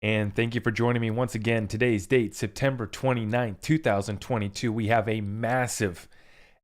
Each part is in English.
And thank you for joining me once again. Today's date, September 29th, 2022. We have a massive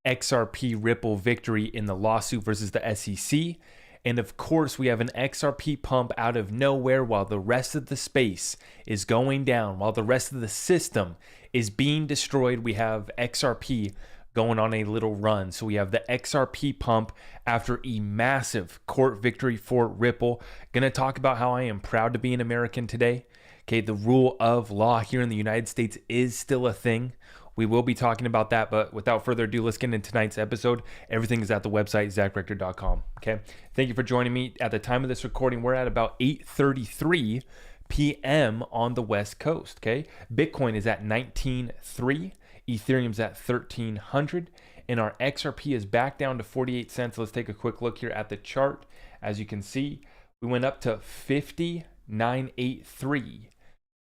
XRP Ripple victory in the lawsuit versus the SEC. And of course, we have an XRP pump out of nowhere while the rest of the space is going down, while the rest of the system is being destroyed. We have XRP going on a little run. So we have the XRP pump after a massive court victory for Ripple. Gonna talk about how I am proud to be an American today. Okay, the rule of law here in the United States is still a thing. We will be talking about that, but without further ado, let's get into tonight's episode. Everything is at the website, zachrector.com. Okay, thank you for joining me. At the time of this recording, we're at about 8:33 p.m. on the West Coast. Okay, Bitcoin is at 19.3. Ethereum's at 1,300, and our XRP is back down to 48 cents. Let's take a quick look here at the chart. As you can see, we went up to 59.83.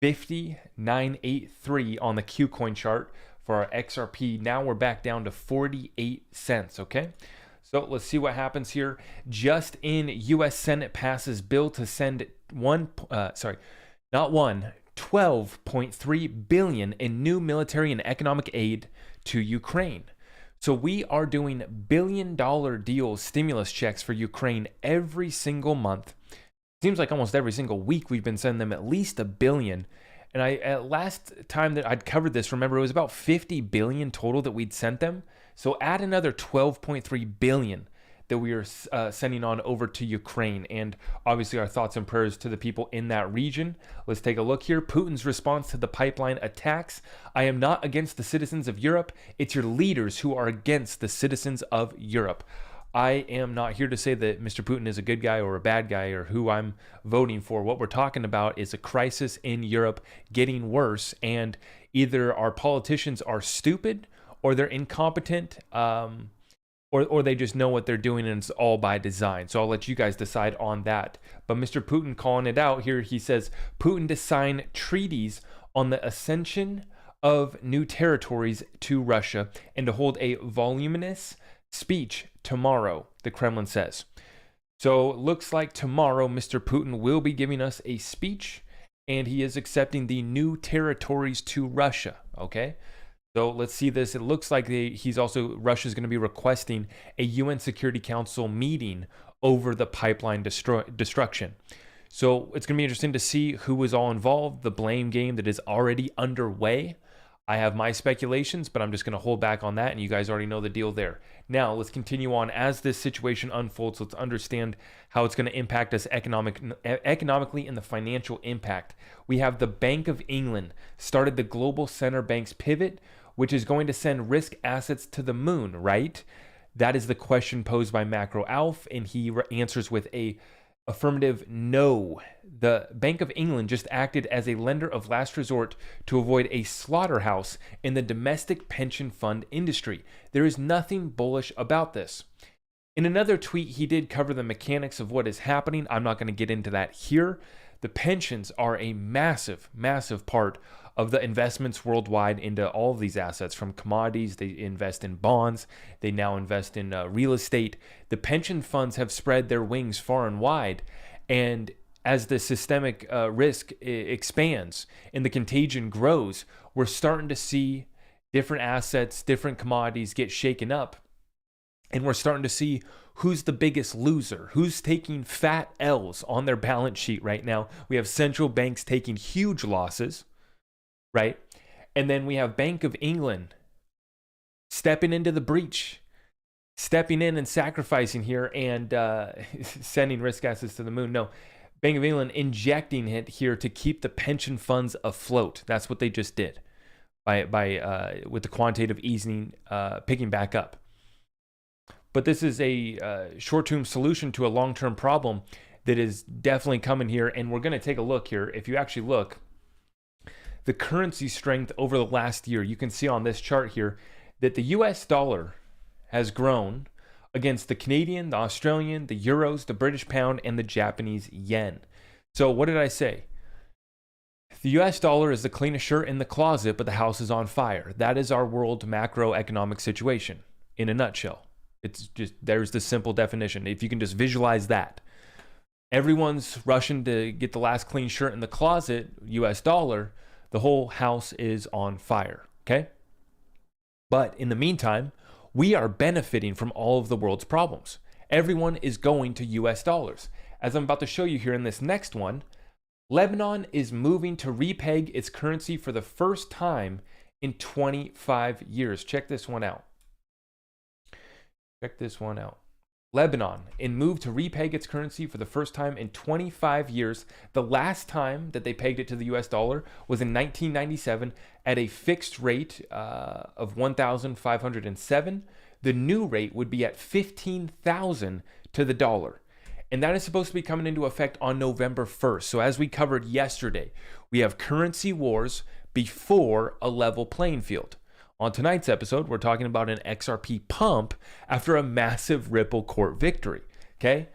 59.83 on the Qcoin chart for our XRP. Now we're back down to 48 cents, okay? So let's see what happens here. Just in, U.S. Senate passes bill to send 12.3 billion in new military and economic aid to Ukraine. So we are doing billion-dollar deals, stimulus checks for Ukraine every single month. Seems like almost every single week we've been sending them at least $1 billion. And last time that I'd covered this, remember, it was about 50 billion total that we'd sent them. So add another 12.3 billion that we are sending on over to Ukraine. And obviously our thoughts and prayers to the people in that region. Let's take a look here. Putin's response to the pipeline attacks. I am not against the citizens of Europe. It's your leaders who are against the citizens of Europe. I am not here to say that Mr. Putin is a good guy or a bad guy or who I'm voting for. What we're talking about is a crisis in Europe getting worse, and either our politicians are stupid or they're incompetent, or they just know what they're doing and it's all by design. So I'll let you guys decide on that. But Mr. Putin calling it out here, he says Putin to sign treaties on the ascension of new territories to Russia and to hold a voluminous speech tomorrow, the Kremlin says. So looks like tomorrow Mr. Putin will be giving us a speech, and he is accepting the new territories to Russia, okay? So let's see this. It looks like Russia's going to be requesting a UN Security Council meeting over the pipeline destruction. So it's going to be interesting to see who is all involved, the blame game that is already underway. I have my speculations, but I'm just going to hold back on that, and you guys already know the deal there. Now, let's continue on. As this situation unfolds, let's understand how it's going to impact us economically and the financial impact. We have the Bank of England started the global center bank's pivot, which is going to send risk assets to the moon, right? That is the question posed by Macroeconomic, and he answers with a affirmative no. The Bank of England just acted as a lender of last resort to avoid a slaughterhouse in the domestic pension fund industry. There is nothing bullish about this. In another tweet, he did cover the mechanics of what is happening. I'm not going to get into that here. The pensions are a massive, massive part of the investments worldwide into all of these assets, from commodities. They invest in bonds. They now invest in real estate. The pension funds have spread their wings far and wide. And as the systemic risk expands and the contagion grows, we're starting to see different assets, different commodities get shaken up. And we're starting to see who's the biggest loser, who's taking fat L's on their balance sheet right now. We have central banks taking huge losses, right? And then we have Bank of England stepping into the breach, stepping in and sacrificing here and sending risk assets to the moon. No, Bank of England injecting it here to keep the pension funds afloat. That's what they just did with the quantitative easing picking back up. But this is a short-term solution to a long-term problem that is definitely coming here. And we're going to take a look here. If you actually look, the currency strength over the last year, you can see on this chart here that the US dollar has grown against the Canadian, the Australian, the euros, the British pound, and the Japanese yen. So what did I say? The US dollar is the cleanest shirt in the closet, but the house is on fire. That is our world macroeconomic situation in a nutshell. It's just, there's the simple definition. If you can just visualize that. Everyone's rushing to get the last clean shirt in the closet, US dollar. The whole house is on fire, okay? But in the meantime, we are benefiting from all of the world's problems. Everyone is going to US dollars. As I'm about to show you here in this next one, Lebanon is moving to repeg its currency for the first time in 25 years. Check this one out. Check this one out. Lebanon in move to repeg its currency for the first time in 25 years. The last time that they pegged it to the US dollar was in 1997 at a fixed rate of 1,507. The new rate would be at 15,000 to the dollar. And that is supposed to be coming into effect on November 1st. So as we covered yesterday, we have currency wars before a level playing field. On tonight's episode, we're talking about an XRP pump after a massive Ripple court victory, okay?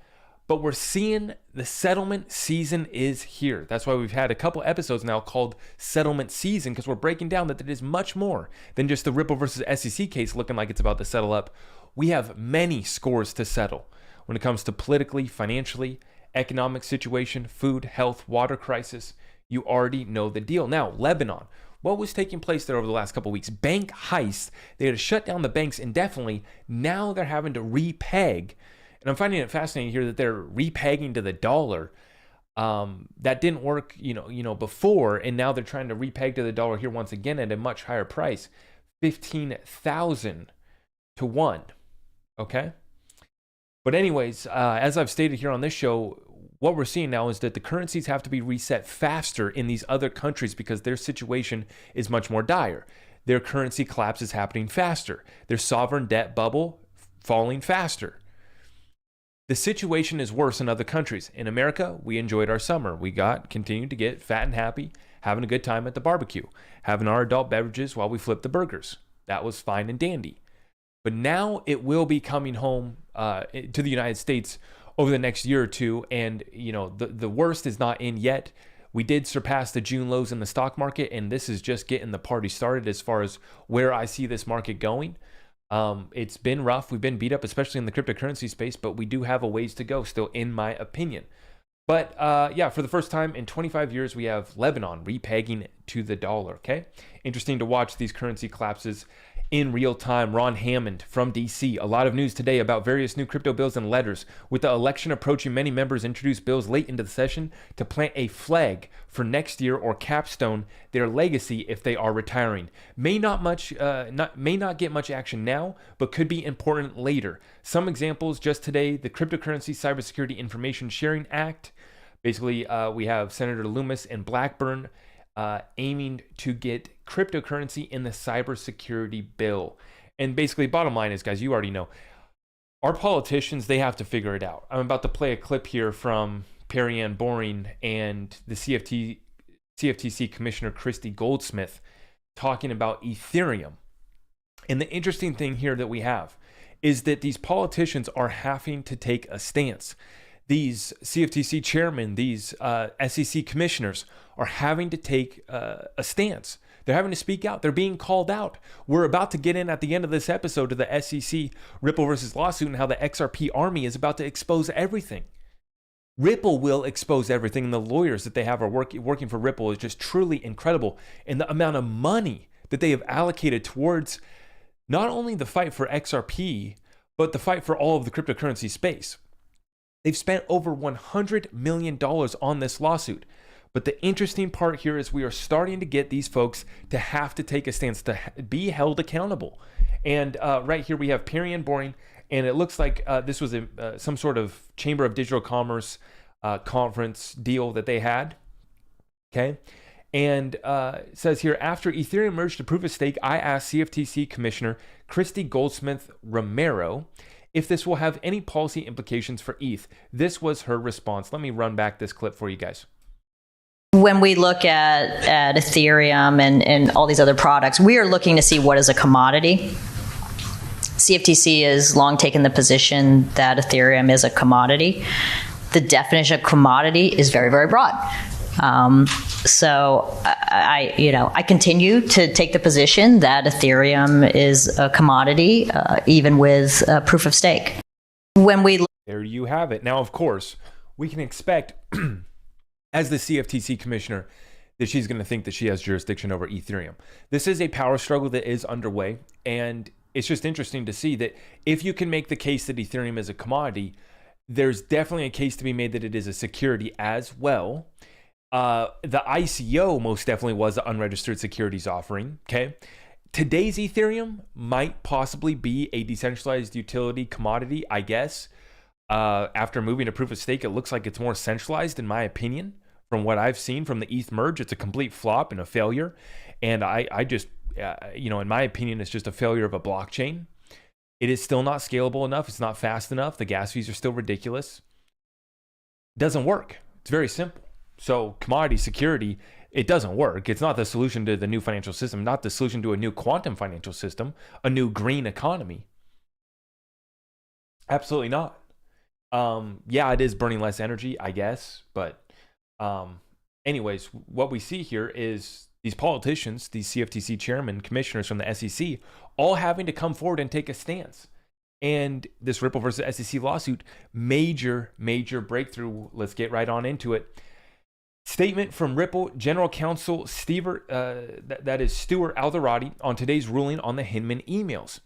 But we're seeing the settlement season is here. That's why we've had a couple episodes now called settlement season, because we're breaking down that it is much more than just the Ripple versus SEC case looking like it's about to settle up. We have many scores to settle when it comes to politically, financially, economic situation, food, health, water crisis. You already know the deal. Now, Lebanon. What was taking place there over the last couple of weeks? Bank heists. They had to shut down the banks indefinitely. Now they're having to repeg. And I'm finding it fascinating here that they're repegging to the dollar. That didn't work, before, and now they're trying to repeg to the dollar here once again at a much higher price, 15,000 to 1. Okay. But anyways, as I've stated here on this show, what we're seeing now is that the currencies have to be reset faster in these other countries because their situation is much more dire. Their currency collapse is happening faster. Their sovereign debt bubble falling faster. The situation is worse in other countries. In America, we enjoyed our summer. We continued to get fat and happy, having a good time at the barbecue, having our adult beverages while we flipped the burgers. That was fine and dandy. But now it will be coming home to the United States over the next year or two, and the worst is not in yet. We did surpass the June lows in the stock market, and this is just getting the party started as far as where I see this market going. It's been rough. We've been beat up, especially in the cryptocurrency space, but we do have a ways to go still, in my opinion. But for the first time in 25 years, we have Lebanon repegging to the dollar, okay? Interesting to watch these currency collapses in real time. Ron Hammond from DC. A lot of news today about various new crypto bills and letters. With the election approaching, many members introduced bills late into the session to plant a flag for next year or capstone their legacy if they are retiring. May not get much action now, but could be important later. Some examples just today: the Cryptocurrency Cybersecurity Information Sharing Act. Basically, we have Senator Loomis and Blackburn aiming to get cryptocurrency in the cybersecurity bill. And basically, bottom line is, guys, you already know, our politicians, they have to figure it out. I'm about to play a clip here from Perry-Ann Boring and the CFTC Commissioner Christy Goldsmith talking about Ethereum. And the interesting thing here that we have is that these politicians are having to take a stance. These CFTC chairmen, these SEC commissioners are having to take a stance. They're having to speak out. They're being called out. We're about to get in at the end of this episode to the SEC Ripple versus lawsuit and how the XRP army is about to expose everything. Ripple will expose everything. And the lawyers that they have are working for Ripple is just truly incredible. And the amount of money that they have allocated towards not only the fight for XRP, but the fight for all of the cryptocurrency space. They've spent over $100 million on this lawsuit. But the interesting part here is we are starting to get these folks to have to take a stance, to be held accountable. And right here we have Perry-Ann Boring, and it looks like this was some sort of Chamber of Digital Commerce conference deal that they had. Okay. And it says here, after Ethereum merged to proof of stake, I asked CFTC Commissioner Christy Goldsmith Romero if this will have any policy implications for ETH. This was her response. Let me run back this clip for you guys. When we look at Ethereum and all these other products, we are looking to see what is a commodity. CFTC has long taken the position that Ethereum is a commodity. The definition of commodity is very, very broad. So I continue to take the position that Ethereum is a commodity, even with proof of stake. There you have it. Now, of course, we can expect, as the CFTC commissioner, that she's going to think that she has jurisdiction over Ethereum. This is a power struggle that is underway, and it's just interesting to see that if you can make the case that Ethereum is a commodity, there's definitely a case to be made that it is a security as well. The ICO most definitely was an unregistered securities offering, okay? Today's Ethereum might possibly be a decentralized utility commodity, I guess. After moving to proof of stake, it looks like it's more centralized, in my opinion. From what I've seen from the ETH merge, it's a complete flop and a failure. And I just, in my opinion, it's just a failure of a blockchain. It is still not scalable enough. It's not fast enough. The gas fees are still ridiculous. It doesn't work. It's very simple. So commodity security, it doesn't work. It's not the solution to the new financial system, not the solution to a new quantum financial system, a new green economy. Absolutely not. Yeah, it is burning less energy, I guess. But anyways, what we see here is these politicians, these CFTC chairmen, commissioners from the SEC, all having to come forward and take a stance. And this Ripple versus SEC lawsuit, major breakthrough. Let's get right on into it. Statement from Ripple General Counsel Stuart Alderati on today's ruling on the Hinman emails.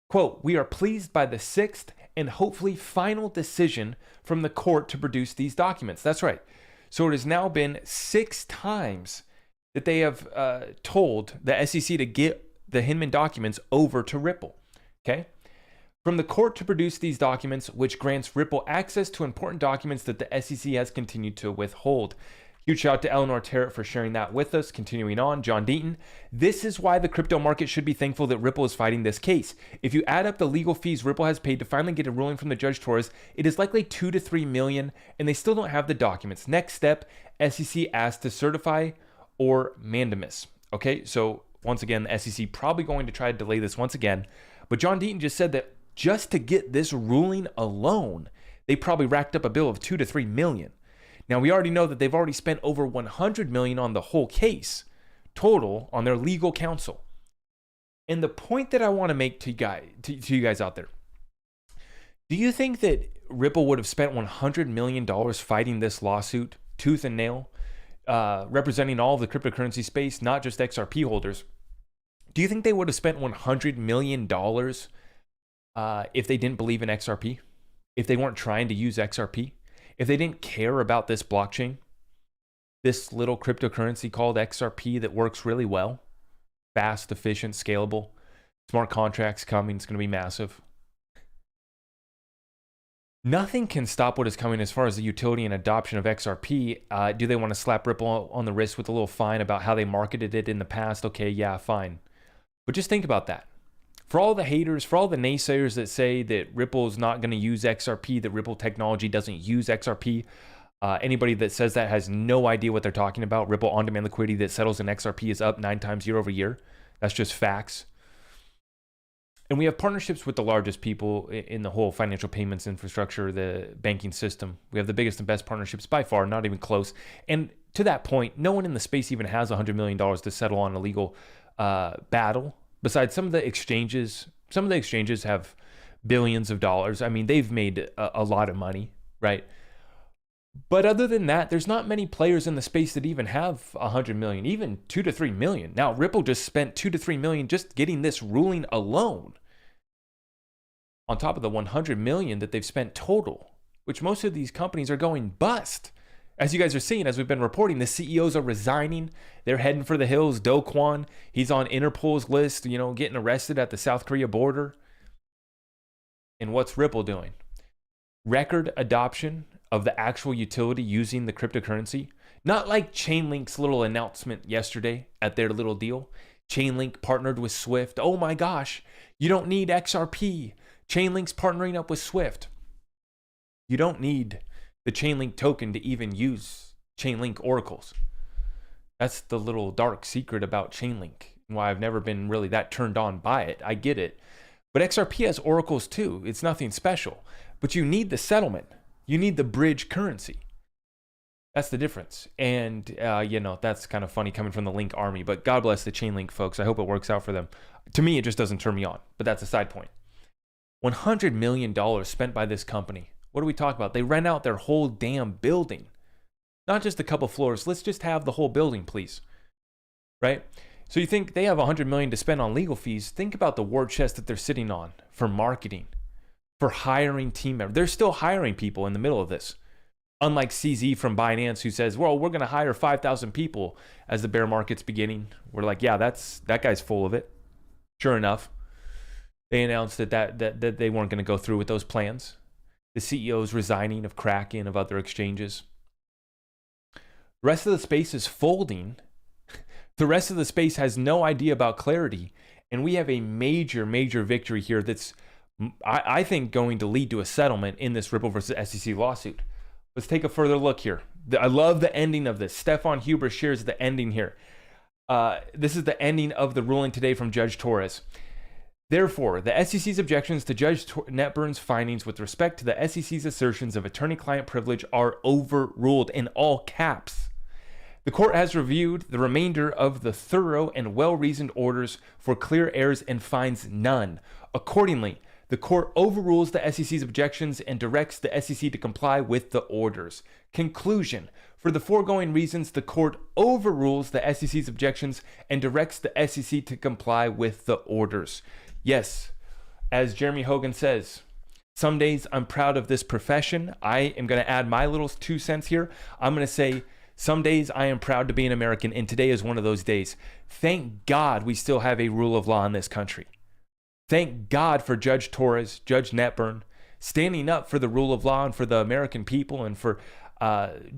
Quote, "We are pleased by the sixth and hopefully final decision from the court to produce these documents." That's right. So it has now been 6 times that they have told the SEC to get the Hinman documents over to Ripple. Okay? From the court to produce these documents, which grants Ripple access to important documents that the SEC has continued to withhold. Huge shout out to Eleanor Terrett for sharing that with us. Continuing on, John Deaton. "This is why the crypto market should be thankful that Ripple is fighting this case. If you add up the legal fees Ripple has paid to finally get a ruling from the Judge Torres, it is likely 2 to 3 million, and they still don't have the documents. Next step, SEC asked to certify or mandamus." Okay, so once again, the SEC probably going to try to delay this once again. But John Deaton just said that just to get this ruling alone, they probably racked up a bill of 2 to 3 million. Now, we already know that they've already spent over 100 million on the whole case total on their legal counsel. And the point that I want to make to you guys out there, do you think that Ripple would have spent $100 million fighting this lawsuit tooth and nail, representing all of the cryptocurrency space, not just XRP holders? Do you think they would have spent $100 million if they didn't believe in XRP? If they weren't trying to use XRP? If they didn't care about this blockchain, this little cryptocurrency called XRP that works really well, fast, efficient, scalable, smart contracts coming, it's going to be massive. Nothing can stop what is coming as far as the utility and adoption of XRP. Do they want to slap Ripple on the wrist with a little fine about how they marketed it in the past? Okay, yeah, fine. But just think about that. For all the haters, for all the naysayers that say that Ripple is not going to use XRP, that Ripple technology doesn't use XRP, anybody that says that has no idea what they're talking about. Ripple on-demand liquidity that settles in XRP is up 9 times year over year. That's just facts. And we have partnerships with the largest people in the whole financial payments infrastructure, the banking system. We have the biggest and best partnerships by far, not even close. And to that point, no one in the space even has $100 million to settle on a legal battle. Besides some of the exchanges have billions of dollars. I mean, they've made a lot of money, right? But other than that, there's not many players in the space that even have 100 million, even 2 to 3 million. Now, Ripple just spent 2 to 3 million just getting this ruling alone, on top of the 100 million that they've spent total, which most of these companies are going bust. As you guys are seeing, as we've been reporting, the CEOs are resigning. They're heading for the hills. Do Kwon, he's on Interpol's list, getting arrested at the South Korea border. And what's Ripple doing? Record adoption of the actual utility using the cryptocurrency. Not like Chainlink's little announcement yesterday at their little deal. Chainlink partnered with Swift. Oh my gosh, you don't need XRP. Chainlink's partnering up with Swift. You don't need the Chainlink token to even use Chainlink oracles. That's the little dark secret about Chainlink, and why I've never been really that turned on by it. I get it. But XRP has oracles too. It's nothing special. But you need the settlement. You need the bridge currency. That's the difference. And, that's kind of funny coming from the Link army. But God bless the Chainlink folks. I hope it works out for them. To me, it just doesn't turn me on. But that's a side point. $100 million spent by this company What do we talk about? They rent out their whole damn building. Not just a couple floors. Let's just have the whole building, please. Right? So you think they have $100 million to spend on legal fees. Think about the war chest that they're sitting on for marketing, for hiring team members. They're still hiring people in the middle of this. Unlike CZ from Binance, who says, well, we're going to hire 5,000 people as the bear market's beginning. We're like, yeah, that guy's full of it. Sure enough, they announced that they weren't going to go through with those plans. The CEO's resigning of Kraken, of other exchanges. The rest of the space is folding. The rest of the space has no idea about clarity. And we have a major, major victory here that's, I think, going to lead to a settlement in this Ripple versus SEC lawsuit. Let's take a further look here. I love the ending of this. Stefan Huber shares the ending here. This is the ending of the ruling today from Judge Torres. Therefore, the SEC's objections to Judge Netburn's findings with respect to the SEC's assertions of attorney-client privilege are overruled, in all caps. The court has reviewed the remainder of the thorough and well-reasoned orders for clear errors and finds none. Accordingly, the court overrules the SEC's objections and directs the SEC to comply with the orders. Conclusion. For the foregoing reasons, the court overrules the SEC's objections and directs the SEC to comply with the orders. Yes, as Jeremy Hogan says, some days I'm proud of this profession. I am going to add my little 2 cents here. I'm going to say some days I am proud to be an American, and today is one of those days. Thank God we still have a rule of law in this country. Thank God for Judge Torres, Judge Netburn, standing up for the rule of law and for the American people and for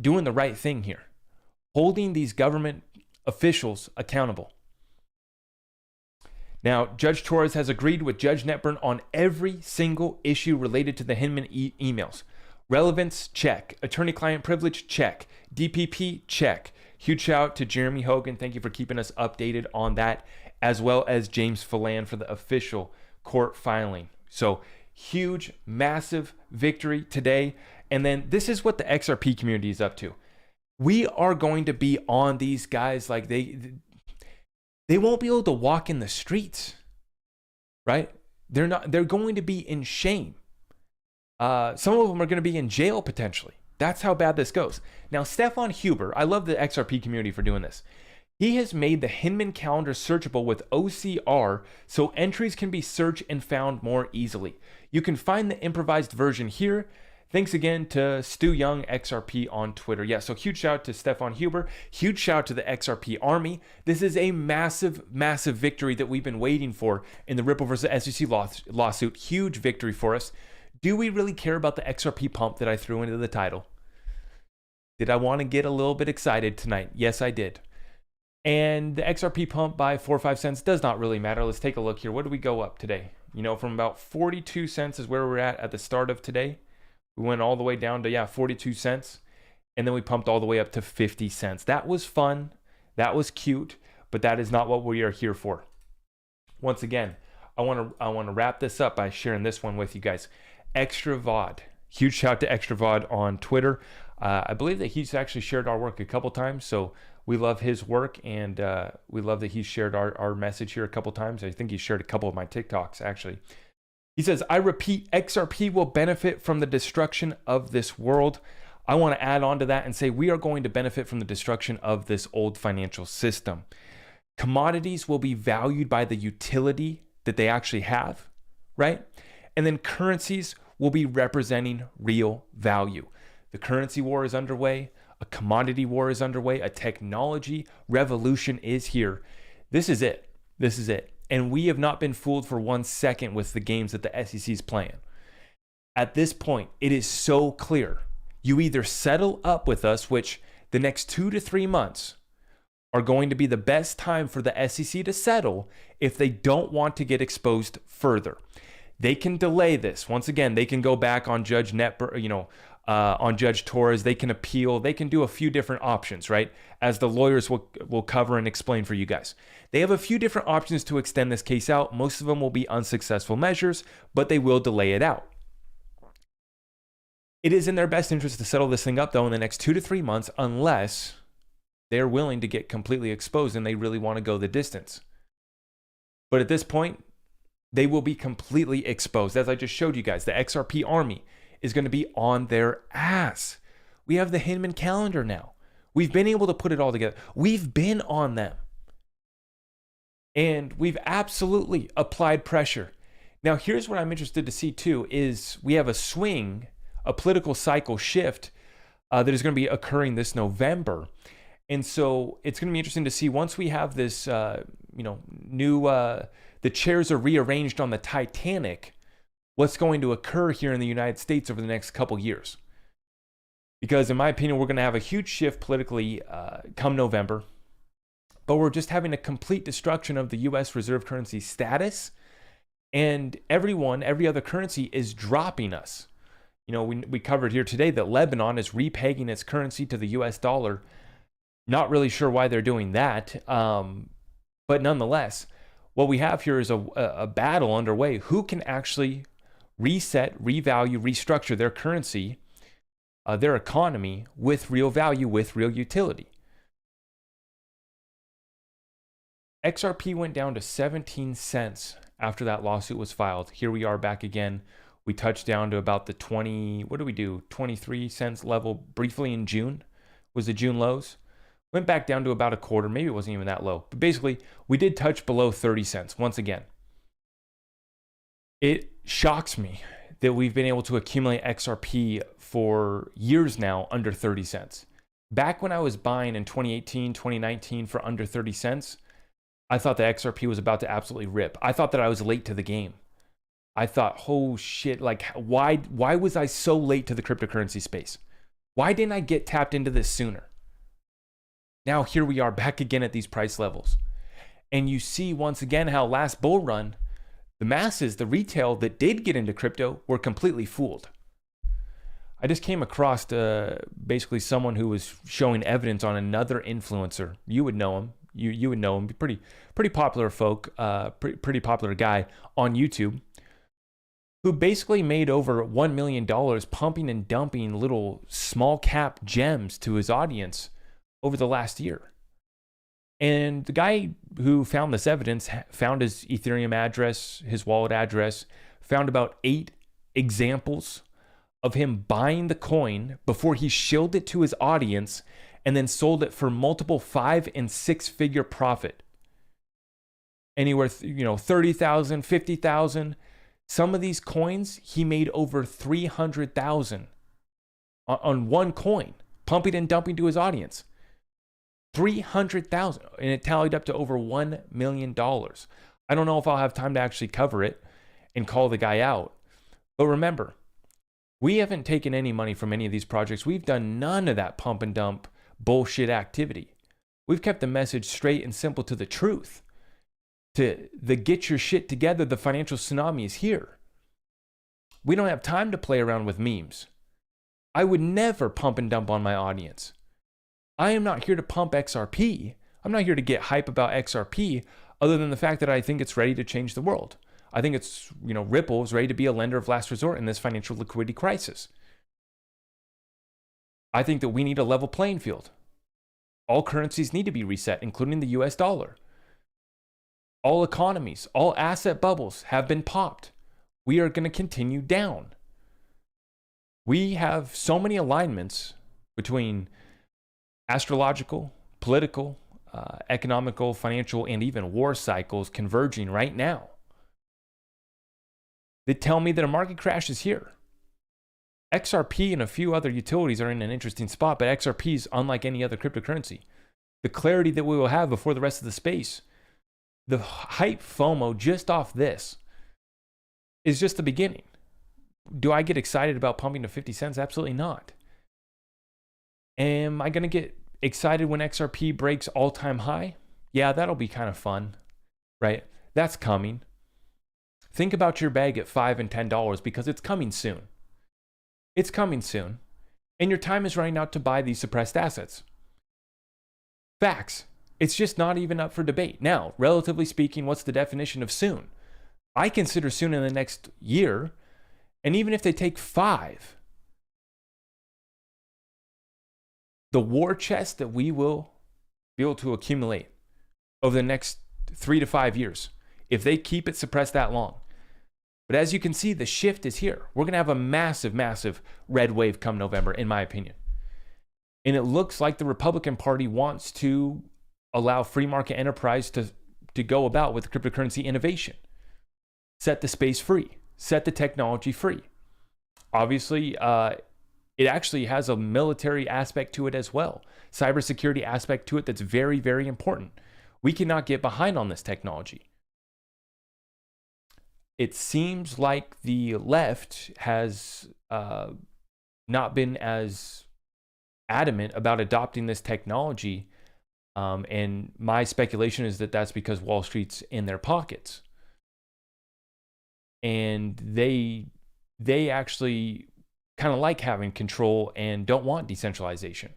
doing the right thing here, holding these government officials accountable. Now, Judge Torres has agreed with Judge Netburn on every single issue related to the Hinman emails. Relevance, check. Attorney-client privilege, check. DPP, check. Huge shout out to Jeremy Hogan. Thank you for keeping us updated on that, as well as James Phelan for the official court filing. So huge, massive victory today. And then this is what the XRP community is up to. We are going to be on these guys like they won't be able to walk in the streets, right? They're going to be in shame. Some of them are going to be in jail potentially. That's how bad this goes. Now, Stefan Huber, I love the XRP community for doing this. He has made the Hinman calendar searchable with OCR so entries can be searched and found more easily. You can find the improvised version here. Thanks again to Stu Young XRP on Twitter. Yeah, so huge shout out to Stefan Huber. Huge shout out to the XRP army. This is a massive, massive victory that we've been waiting for in the Ripple versus SEC lawsuit. Huge victory for us. Do we really care about the XRP pump that I threw into the title? Did I want to get a little bit excited tonight? Yes, I did. And the XRP pump by 4 or 5 cents does not really matter. Let's take a look here. What did we go up today? You know, from about 42 cents is where we're at the start of today. We went all the way down to, 42 cents. And then we pumped all the way up to 50 cents. That was fun. That was cute. But that is not what we are here for. Once again, I want to wrap this up by sharing this one with you guys. Extra VOD. Huge shout out to Extra VOD on Twitter. I believe that he's actually shared our work a couple times. So we love his work, and we love that he's shared our message here a couple times. I think he shared a couple of my TikToks, actually. He says, I repeat, XRP will benefit from the destruction of this world. I want to add on to that and say we are going to benefit from the destruction of this old financial system. Commodities will be valued by the utility that they actually have, right? And then currencies will be representing real value. The currency war is underway. A commodity war is underway. A technology revolution is here. This is it. This is it. And we have not been fooled for 1 second with the games that the SEC is playing. At this point, it is so clear. You either settle up with us, which the next 2 to 3 months are going to be the best time for the SEC to settle if they don't want to get exposed further. They can delay this. Once again, they can go back on Judge on Judge Torres. They can appeal. They can do a few different options, right? As the lawyers will cover and explain for you guys. They have a few different options to extend this case out. Most of them will be unsuccessful measures, but they will delay it out. It is in their best interest to settle this thing up, though, in the next 2 to 3 months, unless they're willing to get completely exposed and they really want to go the distance. But at this point, they will be completely exposed. As I just showed you guys, the XRP army is going to be on their ass. We have the Hinman calendar now. We've been able to put it all together. We've been on them. And we've absolutely applied pressure. Now, here's what I'm interested to see too, is we have a swing, a political cycle shift that is going to be occurring this November. And so it's going to be interesting to see once we have this, new, the chairs are rearranged on the Titanic, what's going to occur here in the United States over the next couple years. Because in my opinion, we're going to have a huge shift politically come November, but we're just having a complete destruction of the US reserve currency status, and every other currency is dropping us. We covered here today that Lebanon is repegging its currency to the US dollar. Not really sure why they're doing that, but nonetheless, what we have here is a battle underway. Who can actually reset, revalue, restructure their currency, their economy with real value, with real utility? XRP went down to 17 cents after that lawsuit was filed. Here we are back again. We touched down to about the 23 cents level briefly in June, was the June lows. Went back down to about a quarter. Maybe it wasn't even that low. But basically, we did touch below 30 cents once again. It shocks me that we've been able to accumulate XRP for years now under 30 cents. Back when I was buying in 2018, 2019 for under 30 cents, I thought the XRP was about to absolutely rip. I thought that I was late to the game. I thought, oh shit, like why was I so late to the cryptocurrency space? Why didn't I get tapped into this sooner? Now here we are back again at these price levels. And you see once again how last bull run, the masses, the retail that did get into crypto were completely fooled. I just came across basically someone who was showing evidence on another influencer. You would know him. You would know him. Pretty popular folk, pretty popular guy on YouTube, who basically made over $1 million pumping and dumping little small cap gems to his audience over the last year. And the guy who found this evidence found his Ethereum address, his wallet address, found about 8 examples of him buying the coin before he shilled it to his audience and then sold it for multiple 5- and 6-figure profit. Anywhere, 30,000, 50,000. Some of these coins, he made over 300,000 on one coin, pumping and dumping to his audience. 300,000, and it tallied up to over $1 million. I don't know if I'll have time to actually cover it and call the guy out. But remember, we haven't taken any money from any of these projects. We've done none of that pump and dump bullshit activity. We've kept the message straight and simple to the truth. To the get your shit together, the financial tsunami is here. We don't have time to play around with memes. I would never pump and dump on my audience. I am not here to pump XRP. I'm not here to get hype about XRP other than the fact that I think it's ready to change the world. I think it's, Ripple is ready to be a lender of last resort in this financial liquidity crisis. I think that we need a level playing field. All currencies need to be reset, including the US dollar. All economies, all asset bubbles have been popped. We are going to continue down. We have so many alignments between astrological, political, economical, financial, and even war cycles converging right now that tell me that a market crash is here. XRP and a few other utilities are in an interesting spot, but XRP is unlike any other cryptocurrency. The clarity that we will have before the rest of the space, the hype FOMO just off this is just the beginning. Do I get excited about pumping to 50 cents? Absolutely not. Am I going to get excited when XRP breaks all-time high? Yeah, that'll be kind of fun, right? That's coming. Think about your bag at $5 and $10 because it's coming soon. It's coming soon. And your time is running out to buy these suppressed assets. Facts. It's just not even up for debate. Now, relatively speaking, what's the definition of soon? I consider soon in the next year, and even if they take 5, the war chest that we will be able to accumulate over the next 3 to 5 years, if they keep it suppressed that long, But as you can see, the shift is here. We're going to have a massive, massive red wave come November, in my opinion. And it looks like the Republican Party wants to allow free market enterprise to go about with cryptocurrency innovation. Set the space free. Set the technology free. Obviously, it actually has a military aspect to it as well. Cybersecurity aspect to it that's very, very important. We cannot get behind on this technology. It seems like the left has not been as adamant about adopting this technology. And my speculation is that that's because Wall Street's in their pockets. And they actually kind of like having control and don't want decentralization.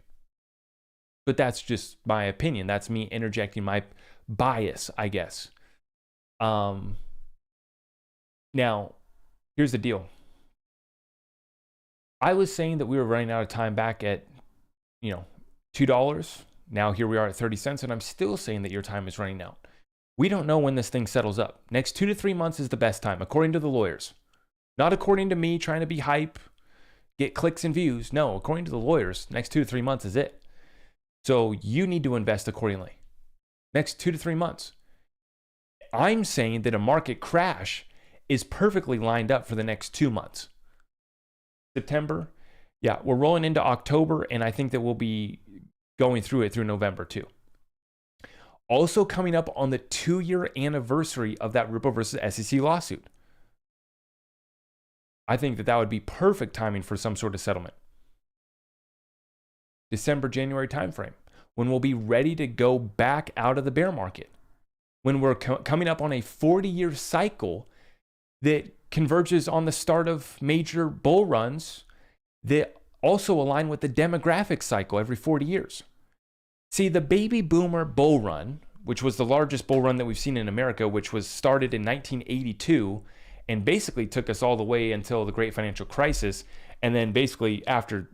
But that's just my opinion. That's me interjecting my bias, I guess. Now, here's the deal. I was saying that we were running out of time back at, $2. Now here we are at 30 cents, and I'm still saying that your time is running out. We don't know when this thing settles up. Next 2 to 3 months is the best time, according to the lawyers. Not according to me trying to be hype, get clicks and views. No, according to the lawyers, next 2 to 3 months is it. So you need to invest accordingly. Next 2 to 3 months. I'm saying that a market crash is perfectly lined up for the next 2 months. September, yeah, we're rolling into October, and I think that we'll be going through it through November too. Also coming up on the 2-year anniversary of that Ripple versus SEC lawsuit. I think that would be perfect timing for some sort of settlement. December, January timeframe, when we'll be ready to go back out of the bear market. When we're coming up on a 40-year cycle that converges on the start of major bull runs that also align with the demographic cycle every 40 years. See, the baby boomer bull run, which was the largest bull run that we've seen in America, which was started in 1982 and basically took us all the way until the great financial crisis. And then basically after,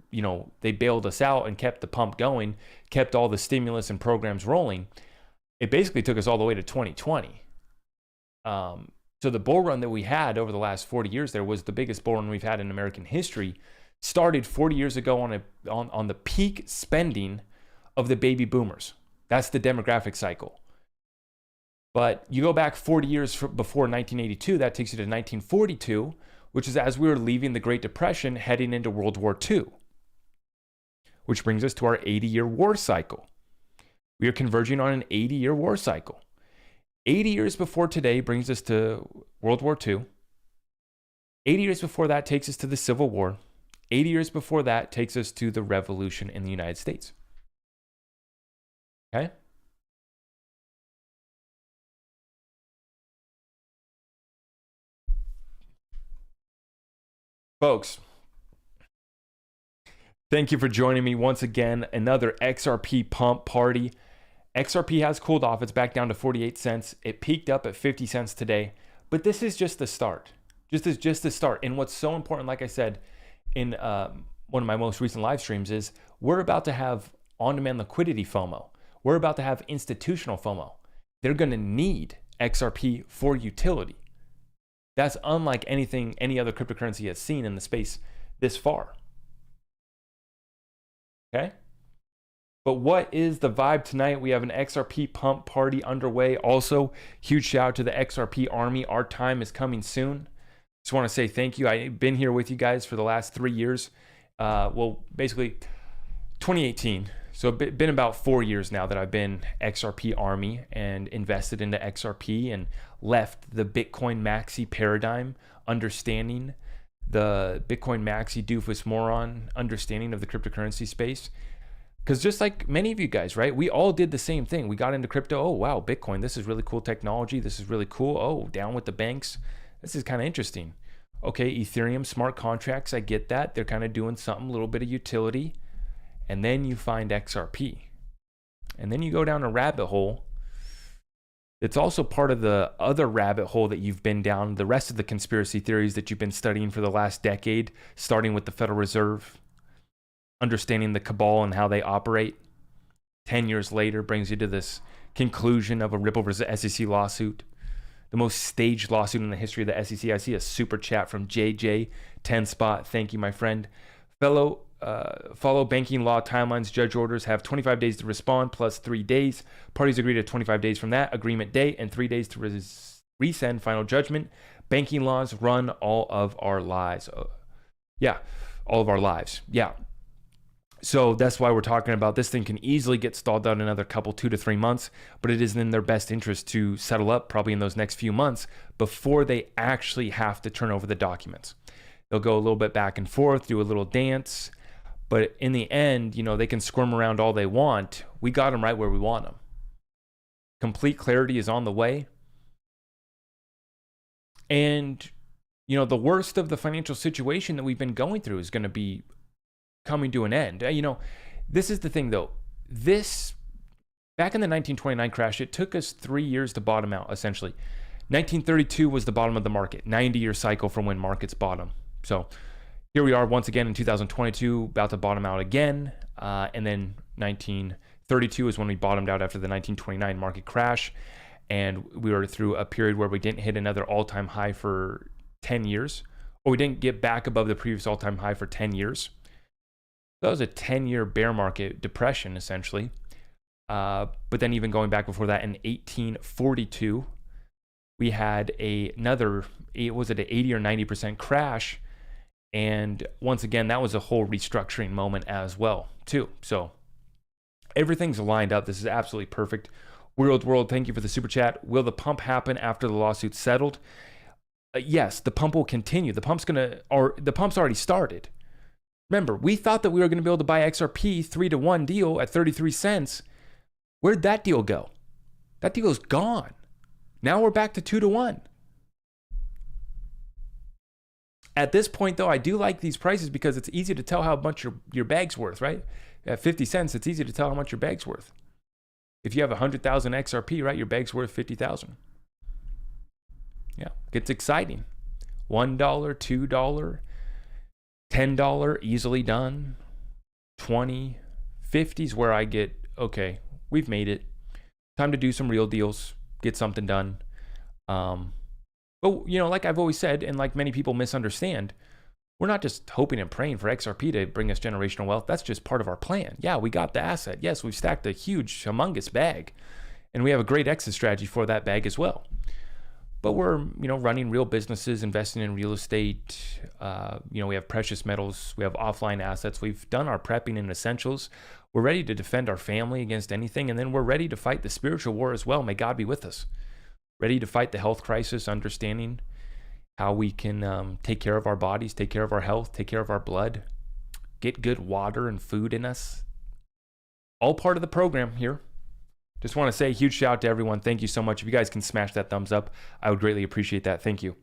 they bailed us out and kept the pump going, kept all the stimulus and programs rolling, it basically took us all the way to 2020. So the bull run that we had over the last 40 years there was the biggest bull run we've had in American history. Started 40 years ago on the peak spending of the baby boomers. That's the demographic cycle. But you go back 40 years before 1982, that takes you to 1942, which is as we were leaving the Great Depression, heading into World War II, which brings us to our 80-year war cycle. We are converging on an 80-year war cycle. 80 years before today brings us to World War II. 80 years before that takes us to the Civil War. 80 years before that takes us to the revolution in the United States. Okay? Folks, thank you for joining me once again. Another XRP pump party. XRP has cooled off. It's back down to 48 cents. It peaked up at 50 cents today. But this is just the start. Just the start. And what's so important, like I said, in one of my most recent live streams is we're about to have on-demand liquidity FOMO. We're about to have institutional FOMO. They're going to need XRP for utility. That's unlike anything any other cryptocurrency has seen in the space this far. Okay? But what is the vibe tonight? We have an XRP pump party underway. Also, huge shout out to the XRP Army. Our time is coming soon. Just want to say thank you. I've been here with you guys for the last 3 years. Basically 2018. So it's been about 4 years now that I've been XRP Army and invested into XRP and left the Bitcoin maxi paradigm, understanding the Bitcoin maxi doofus moron understanding of the cryptocurrency space. Because just like many of you guys, right? We all did the same thing. We got into crypto. Oh, wow, Bitcoin. This is really cool technology. This is really cool. Oh, down with the banks. This is kind of interesting. Okay, Ethereum, smart contracts. I get that. They're kind of doing something, a little bit of utility. And then you find XRP. And then you go down a rabbit hole. It's also part of the other rabbit hole that you've been down, the rest of the conspiracy theories that you've been studying for the last decade, starting with the Federal Reserve, understanding the cabal and how they operate. 10 years later brings you to this conclusion of a Ripple versus SEC lawsuit. the most staged lawsuit in the history of the SEC. I see a super chat from JJ 10 spot. Thank you, my friend. Follow banking law timelines. Judge orders have 25 days to respond plus 3 days. Parties agree to 25 days from that agreement date and 3 days to resend final judgment. Banking laws run all of our lives. All of our lives. Yeah. So that's why we're talking about this thing can easily get stalled out another couple, 2 to 3 months, but it is in their best interest to settle up probably in those next few months before they actually have to turn over the documents. They'll go a little bit back and forth, do a little dance, but in the end, they can squirm around all they want. We got them right where we want them. Complete clarity is on the way. And, the worst of the financial situation that we've been going through is going to be coming to an end. This is the thing though. Back in the 1929 crash, it took us 3 years to bottom out, essentially. 1932 was the bottom of the market, 90-year cycle from when markets bottom. So here we are once again in 2022, about to bottom out again. And then 1932 is when we bottomed out after the 1929 market crash. And we were through a period where we didn't hit another all-time high for 10 years, or we didn't get back above the previous all-time high for 10 years. That was a 10-year bear market depression, essentially. But then even going back before that in 1842, we had another, was it an 80 or 90% crash? And once again, that was a whole restructuring moment as well, too. So everything's lined up. This is absolutely perfect. World, thank you for the super chat. Will the pump happen after the lawsuit's settled? Yes, the pump will continue. The pump's already started. Remember, we thought that we were going to be able to buy XRP 3-to-1 deal at 33 cents. Where'd that deal go? That deal's gone. Now we're back to 2-to-1. At this point, though, I do like these prices because it's easy to tell how much your bag's worth, right? At 50 cents, it's easy to tell how much your bag's worth. If you have 100,000 XRP, right, your bag's worth 50,000. Yeah, it's exciting. $1, $2, $10, easily done. 20, 50 is where I get, okay, we've made it. Time to do some real deals, get something done. But, like I've always said, and like many people misunderstand, we're not just hoping and praying for XRP to bring us generational wealth. That's just part of our plan. Yeah, we got the asset. Yes, we've stacked a huge, humongous bag, and we have a great exit strategy for that bag as well. But we're, running real businesses, investing in real estate. We have precious metals. We have offline assets. We've done our prepping and essentials. We're ready to defend our family against anything. And then we're ready to fight the spiritual war as well. May God be with us. Ready to fight the health crisis, understanding how we can take care of our bodies, take care of our health, take care of our blood, get good water and food in us. All part of the program here. Just want to say a huge shout out to everyone. Thank you so much. If you guys can smash that thumbs up, I would greatly appreciate that. Thank you.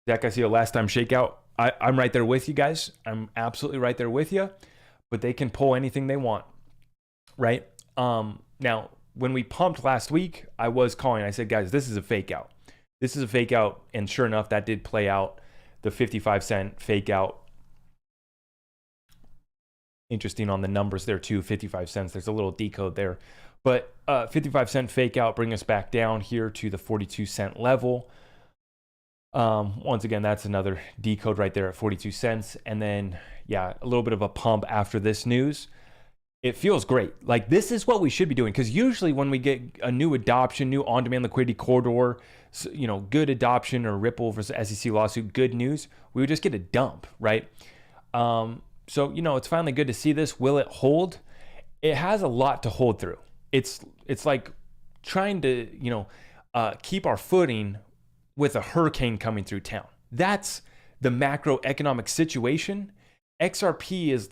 Zach, I see a last time shakeout. I'm right there with you guys. I'm absolutely right there with you, but they can pull anything they want, right? Now, when we pumped last week, I was calling. I said, guys, this is a fake out. This is a fake out. And sure enough, that did play out. The 55 cent fake out. Interesting on the numbers there too, 55 cents. There's a little decode there. But 55 cent fake out bring us back down here to the 42 cent level. Once again, that's another decode right there at 42 cents. And then, yeah, a little bit of a pump after this news. It feels great. Like this is what we should be doing. Because usually when we get a new adoption, new on-demand liquidity corridor, good adoption or Ripple versus SEC lawsuit, good news, we would just get a dump, right? So, it's finally good to see this. Will it hold? It has a lot to hold through. It's like trying to, keep our footing with a hurricane coming through town. That's the macroeconomic situation. XRP is,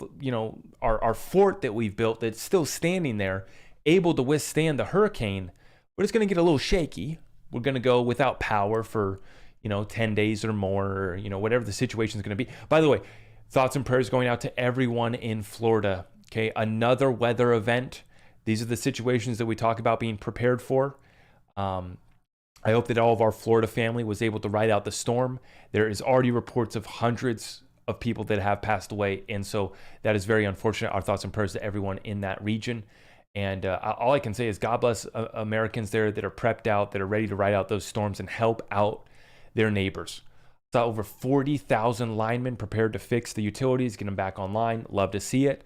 our fort that we've built that's still standing there, able to withstand the hurricane. But it's going to get a little shaky. We're going to go without power for, 10 days or more, or, whatever the situation is going to be. By the way, thoughts and prayers going out to everyone in Florida. Okay, another weather event. These are the situations that we talk about being prepared for. I hope that all of our Florida family was able to ride out the storm. There is already reports of hundreds of people that have passed away. And so that is very unfortunate. Our thoughts and prayers to everyone in that region. And all I can say is God bless Americans there that are prepped out, that are ready to ride out those storms and help out their neighbors. Saw over 40,000 linemen prepared to fix the utilities, get them back online. Love to see it.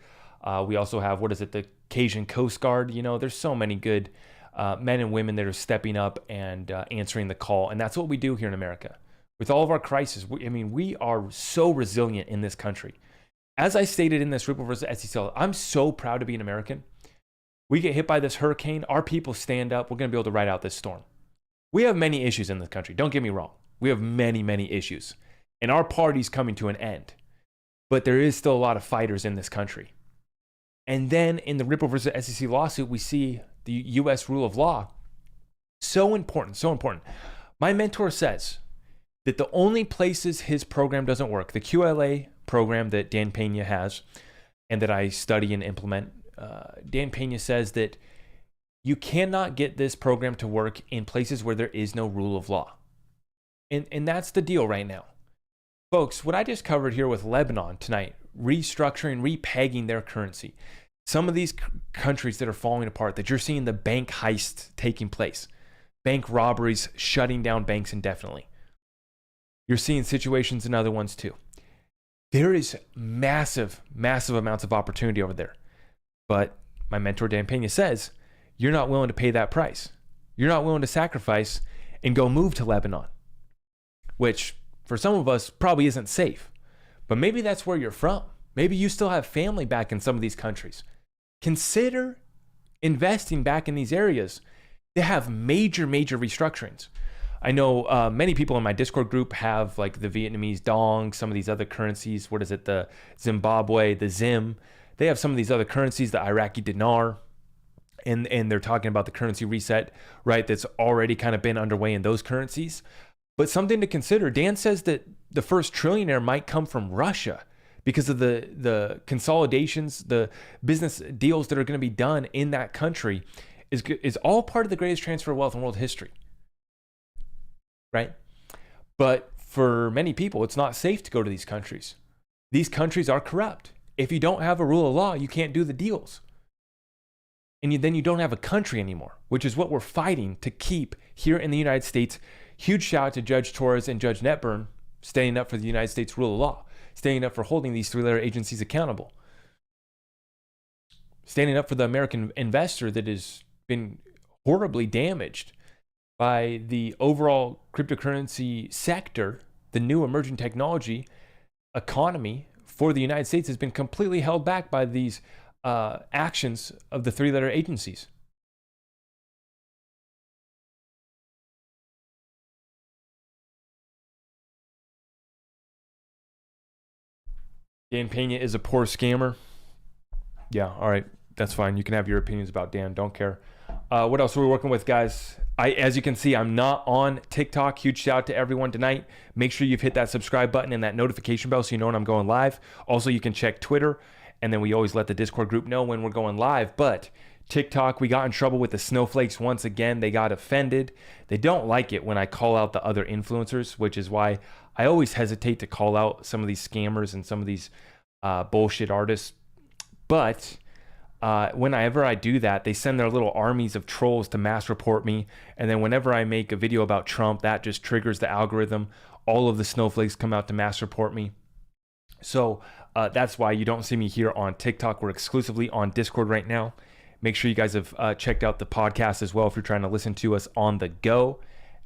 We also have, the Cajun Coast Guard. You know, there's so many good men and women that are stepping up and answering the call. And that's what we do here in America. With all of our crises, we are so resilient in this country. As I stated in this Ripple versus SEC, I'm so proud to be an American. We get hit by this hurricane, our people stand up. We're going to be able to ride out this storm. We have many issues in this country. Don't get me wrong. We have many, many issues. And our party's coming to an end. But there is still a lot of fighters in this country. And then in the Ripple versus SEC lawsuit, we see the U.S. rule of law. So important, so important. My mentor says that the only places his program doesn't work, the QLA program that Dan Pena has and that I study and implement, Dan Pena says that you cannot get this program to work in places where there is no rule of law. And that's the deal right now. Folks, what I just covered here with Lebanon tonight, restructuring, repegging their currency. Some of these countries that are falling apart, that you're seeing the bank heists taking place, bank robberies, shutting down banks indefinitely. You're seeing situations in other ones too. There is massive, massive amounts of opportunity over there. But my mentor, Dan Pena, says, you're not willing to pay that price. You're not willing to sacrifice and go move to Lebanon, which for some of us probably isn't safe. But maybe that's where you're from. Maybe you still have family back in some of these countries. Consider investing back in these areas. They have major, major restructurings. I know many people in my Discord group have like the Vietnamese dong, some of these other currencies. The Zimbabwe, the Zim. They have some of these other currencies, the Iraqi dinar, and they're talking about the currency reset, right? That's already kind of been underway in those currencies. But something to consider, Dan says that the first trillionaire might come from Russia because of the consolidations, the business deals that are going to be done in that country is all part of the greatest transfer of wealth in world history, right? But for many people, it's not safe to go to these countries. These countries are corrupt. If you don't have a rule of law, you can't do the deals. And then you don't have a country anymore, which is what we're fighting to keep here in the United States. Huge shout out to Judge Torres and Judge Netburn standing up for the United States rule of law, standing up for holding these three-letter agencies accountable, standing up for the American investor that has been horribly damaged by the overall cryptocurrency sector. The new emerging technology economy for the United States has been completely held back by these actions of the three-letter agencies. Dan Pena is a poor scammer. Yeah, all right, that's fine. You can have your opinions about Dan. Don't care. What else are we working with, guys? As you can see, I'm not on TikTok. Huge shout out to everyone tonight. Make sure you've hit that subscribe button and that notification bell so you know when I'm going live. Also, you can check Twitter, and then we always let the Discord group know when we're going live. But TikTok, we got in trouble with the snowflakes once again. They got offended. They don't like it when I call out the other influencers, which is why I always hesitate to call out some of these scammers and some of these bullshit artists. But whenever I do that, they send their little armies of trolls to mass report me. And then whenever I make a video about Trump, that just triggers the algorithm. All of the snowflakes come out to mass report me. So that's why you don't see me here on TikTok. We're exclusively on Discord right now. Make sure you guys have checked out the podcast as well if you're trying to listen to us on the go.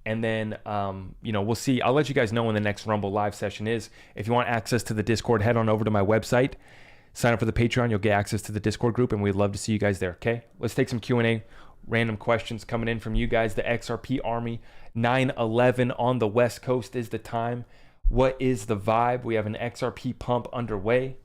And then, we'll see. I'll let you guys know when the next Rumble live session is. If you want access to the Discord, head on over to my website. Sign up for the Patreon. You'll get access to the Discord group, and we'd love to see you guys there, okay? Let's take some Q&A. Random questions coming in from you guys. The XRP Army, 9/11 on the West Coast is the time. What is the vibe? We have an XRP pump underway.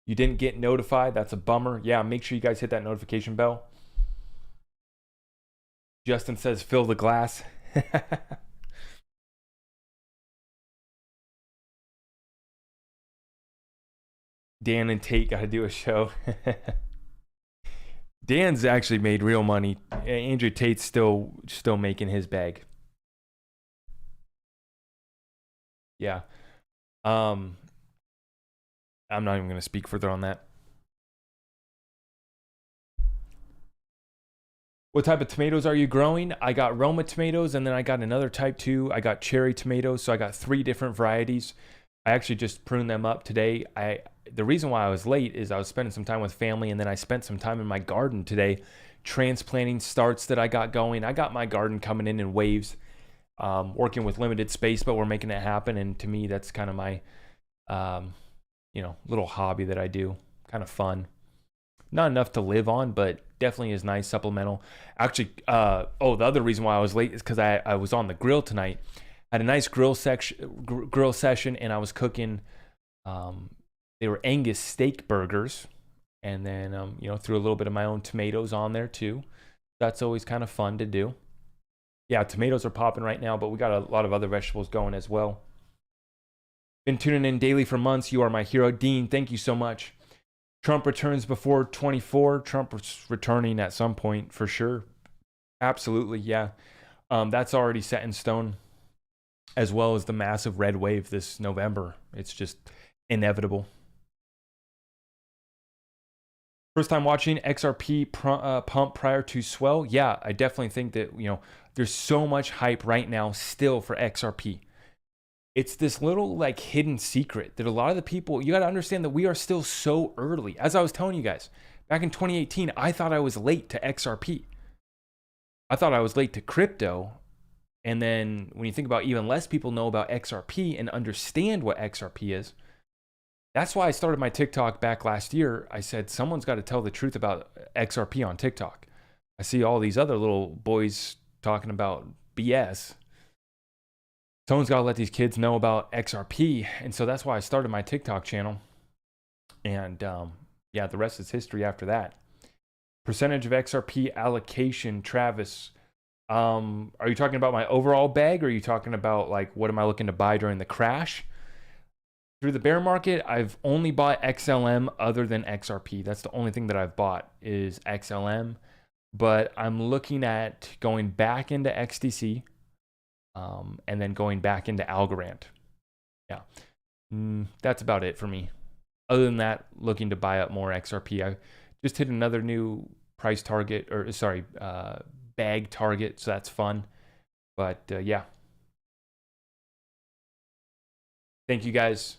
You didn't get notified. That's a bummer. Yeah, make sure you guys hit that notification bell. Justin says, fill the glass. Dan and Tate got to do a show. Dan's actually made real money. Andrew Tate's still making his bag. Yeah. I'm not even going to speak further on that. What type of tomatoes are you growing? I got Roma tomatoes, and then I got another type too. I got cherry tomatoes, so I got 3 different varieties. I actually just pruned them up today. The reason why I was late is I was spending some time with family, and then I spent some time in my garden today transplanting starts that I got going. I got my garden coming in waves, working with limited space, but we're making it happen. And to me, that's kind of my little hobby that I do. Kind of fun. Not enough to live on, but definitely is nice, supplemental. Actually, the other reason why I was late is because I was on the grill tonight. I had a nice grill session, and I was cooking. They were Angus steak burgers, and then threw a little bit of my own tomatoes on there too. That's always kind of fun to do. Yeah, tomatoes are popping right now, but we got a lot of other vegetables going as well. Been tuning in daily for months. You are my hero. Dean, thank you so much. Trump returns before 24. Trump is returning at some point for sure. Absolutely, yeah. That's already set in stone, as well as the massive red wave this November. It's just inevitable. First time watching XRP pump prior to swell. Yeah, I definitely think that, there's so much hype right now still for XRP. It's this little like hidden secret that a lot of the people, you got to understand that we are still so early. As I was telling you guys, back in 2018, I thought I was late to XRP. I thought I was late to crypto. And then when you think about even less people know about XRP and understand what XRP is, that's why I started my TikTok back last year. I said, someone's got to tell the truth about XRP on TikTok. I see all these other little boys talking about BS. Someone's got to let these kids know about XRP. And so that's why I started my TikTok channel. And the rest is history after that. Percentage of XRP allocation, Travis. Are you talking about my overall bag, or are you talking about like what am I looking to buy during the crash? Through the bear market, I've only bought XLM other than XRP. That's the only thing that I've bought is XLM. But I'm looking at going back into XDC. And then going back into Algorand. Yeah, that's about it for me. Other than that, looking to buy up more XRP. I just hit another new price target, bag target, so that's fun. But yeah. Thank you guys.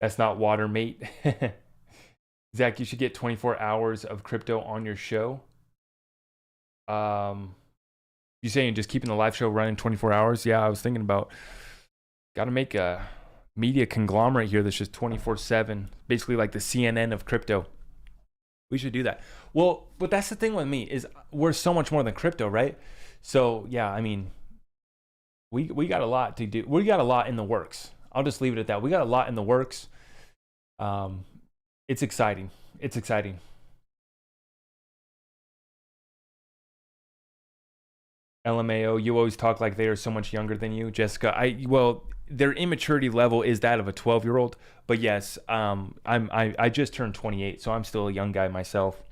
That's not water, mate. Zach, you should get 24 hours of crypto on your show. You saying just keeping the live show running 24 hours? Yeah, I was thinking about got to make a media conglomerate here that's just 24/7, basically like the CNN of crypto. We should do that. Well, but that's the thing with me is we're so much more than crypto, right? So yeah, I mean, we got a lot to do. We got a lot in the works. I'll just leave it at that. We got a lot in the works. It's exciting. It's exciting. LMAO, you always talk like they are so much younger than you, Jessica. Their immaturity level is that of a 12-year-old, but yes, I just turned 28, so I'm still a young guy myself.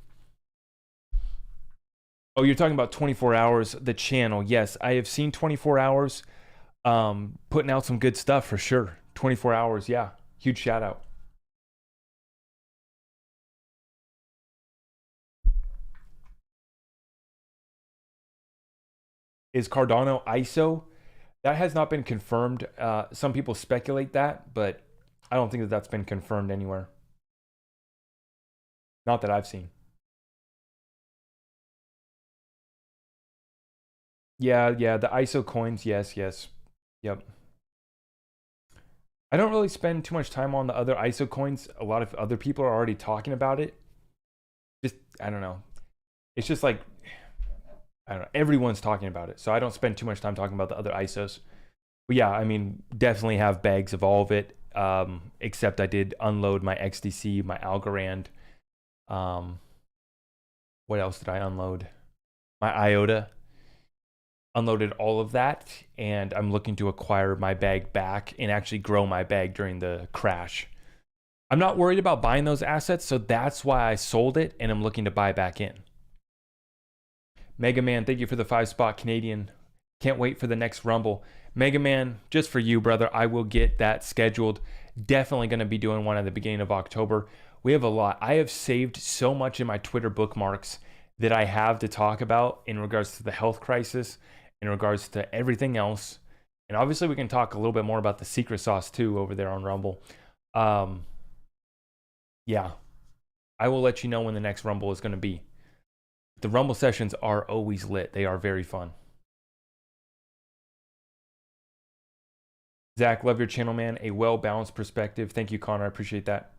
Oh, you're talking about 24 hours, the channel. Yes, I have seen 24 hours putting out some good stuff for sure. 24 hours, yeah. Huge shout out. Is Cardano ISO? That has not been confirmed. Some people speculate that, but I don't think that that's been confirmed anywhere. Not that I've seen. Yeah, the ISO coins, yes. Yep. I don't really spend too much time on the other ISO coins. A lot of other people are already talking about it. I don't know. It's just like, I don't know. Everyone's talking about it. So I don't spend too much time talking about the other ISOs. But yeah, I mean, definitely have bags of all of it. Except I did unload my XDC, my Algorand. What else did I unload? My IOTA. Unloaded all of that, and I'm looking to acquire my bag back and actually grow my bag during the crash. I'm not worried about buying those assets, so that's why I sold it, and I'm looking to buy back in. Mega Man, thank you for the 5-spot Canadian. Can't wait for the next Rumble. Mega Man, just for you, brother, I will get that scheduled. Definitely going to be doing one at the beginning of October. We have a lot. I have saved so much in my Twitter bookmarks that I have to talk about in regards to the health crisis, in regards to everything else. And obviously we can talk a little bit more about the secret sauce too over there on Rumble. Yeah, I will let you know when the next Rumble is going to be. The Rumble sessions are always lit. They are very fun. Zach, love your channel, man. A well-balanced perspective. Thank you, Connor. I appreciate that.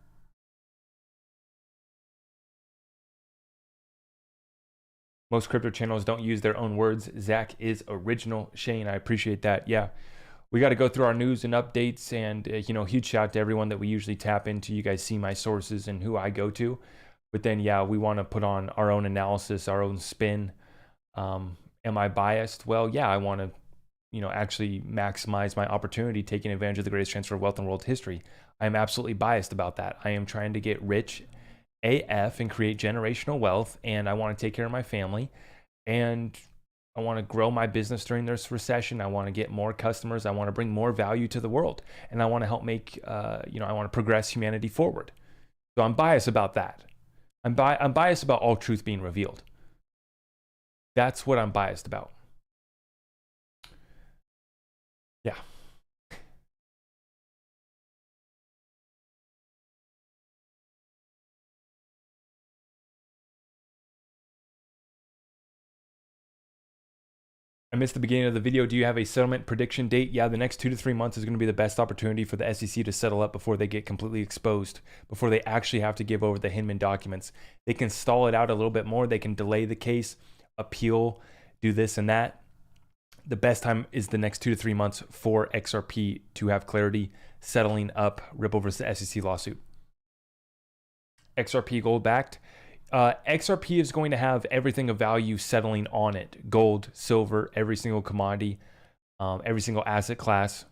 Most crypto channels don't use their own words. Zach is original. Shane, I appreciate that. Yeah, we got to go through our news and updates, and huge shout out to everyone that we usually tap into. You guys see my sources and who I go to, but then yeah, we want to put on our own analysis, our own spin. Am I biased? Well, yeah, I want to actually maximize my opportunity, taking advantage of the greatest transfer of wealth in world history. I am absolutely biased about that. I am trying to get rich AF and create generational wealth, and I want to take care of my family, and I want to grow my business during this recession. I want to get more customers. I want to bring more value to the world, and I want to help make, I want to progress humanity forward. So I'm biased about that. I'm biased about all truth being revealed. That's what I'm biased about. Yeah. I missed the beginning of the video. Do you have a settlement prediction date? Yeah, the next 2 to 3 months is going to be the best opportunity for the SEC to settle up before they get completely exposed, before they actually have to give over the Hinman documents. They can stall it out a little bit more. They can delay the case, appeal, do this and that. The best time is the next 2 to 3 months for XRP to have clarity, settling up Ripple versus the SEC lawsuit. XRP gold backed. XRP is going to have everything of value settling on it. Gold, silver, every single commodity, every single asset class.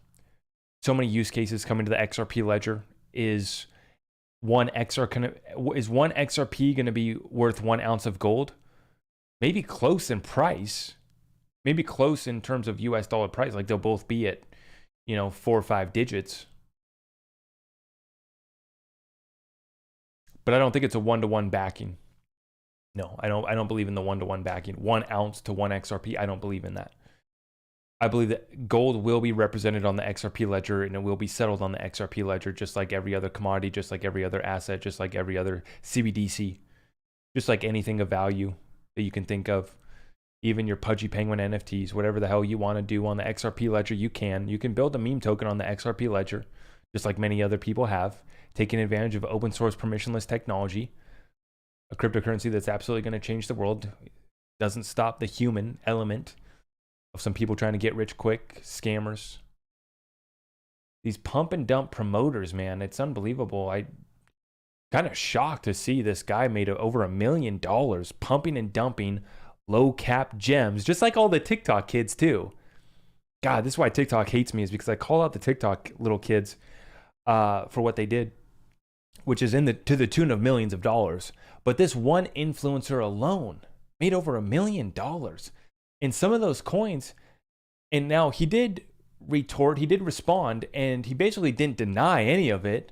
So many use cases coming to the XRP ledger. Is one XRP going to be worth 1 ounce of gold? Maybe close in price. Maybe close in terms of US dollar price. Like they'll both be at, 4 or 5 digits. But I don't think it's a 1-to-1 backing. No, I don't believe in the 1-to-1 backing. 1 ounce to 1 XRP. I don't believe in that. I believe that gold will be represented on the XRP ledger, and it will be settled on the XRP ledger, just like every other commodity, just like every other asset, just like every other CBDC, just like anything of value that you can think of. Even your Pudgy Penguin NFTs, whatever the hell you want to do on the XRP ledger, you can. You can build a meme token on the XRP ledger, just like many other people have, taking advantage of open source permissionless technology. A cryptocurrency that's absolutely going to change the world. Doesn't stop the human element of some people trying to get rich quick, scammers. These pump and dump promoters, man, it's unbelievable. I kind of shocked to see this guy made over $1 million pumping and dumping low cap gems, just like all the TikTok kids too. God, this is why TikTok hates me, is because I call out the TikTok little kids for what they did, which is to the tune of millions of dollars. But this one influencer alone made over $1 million in some of those coins. And now he did retort, he did respond, and he basically didn't deny any of it.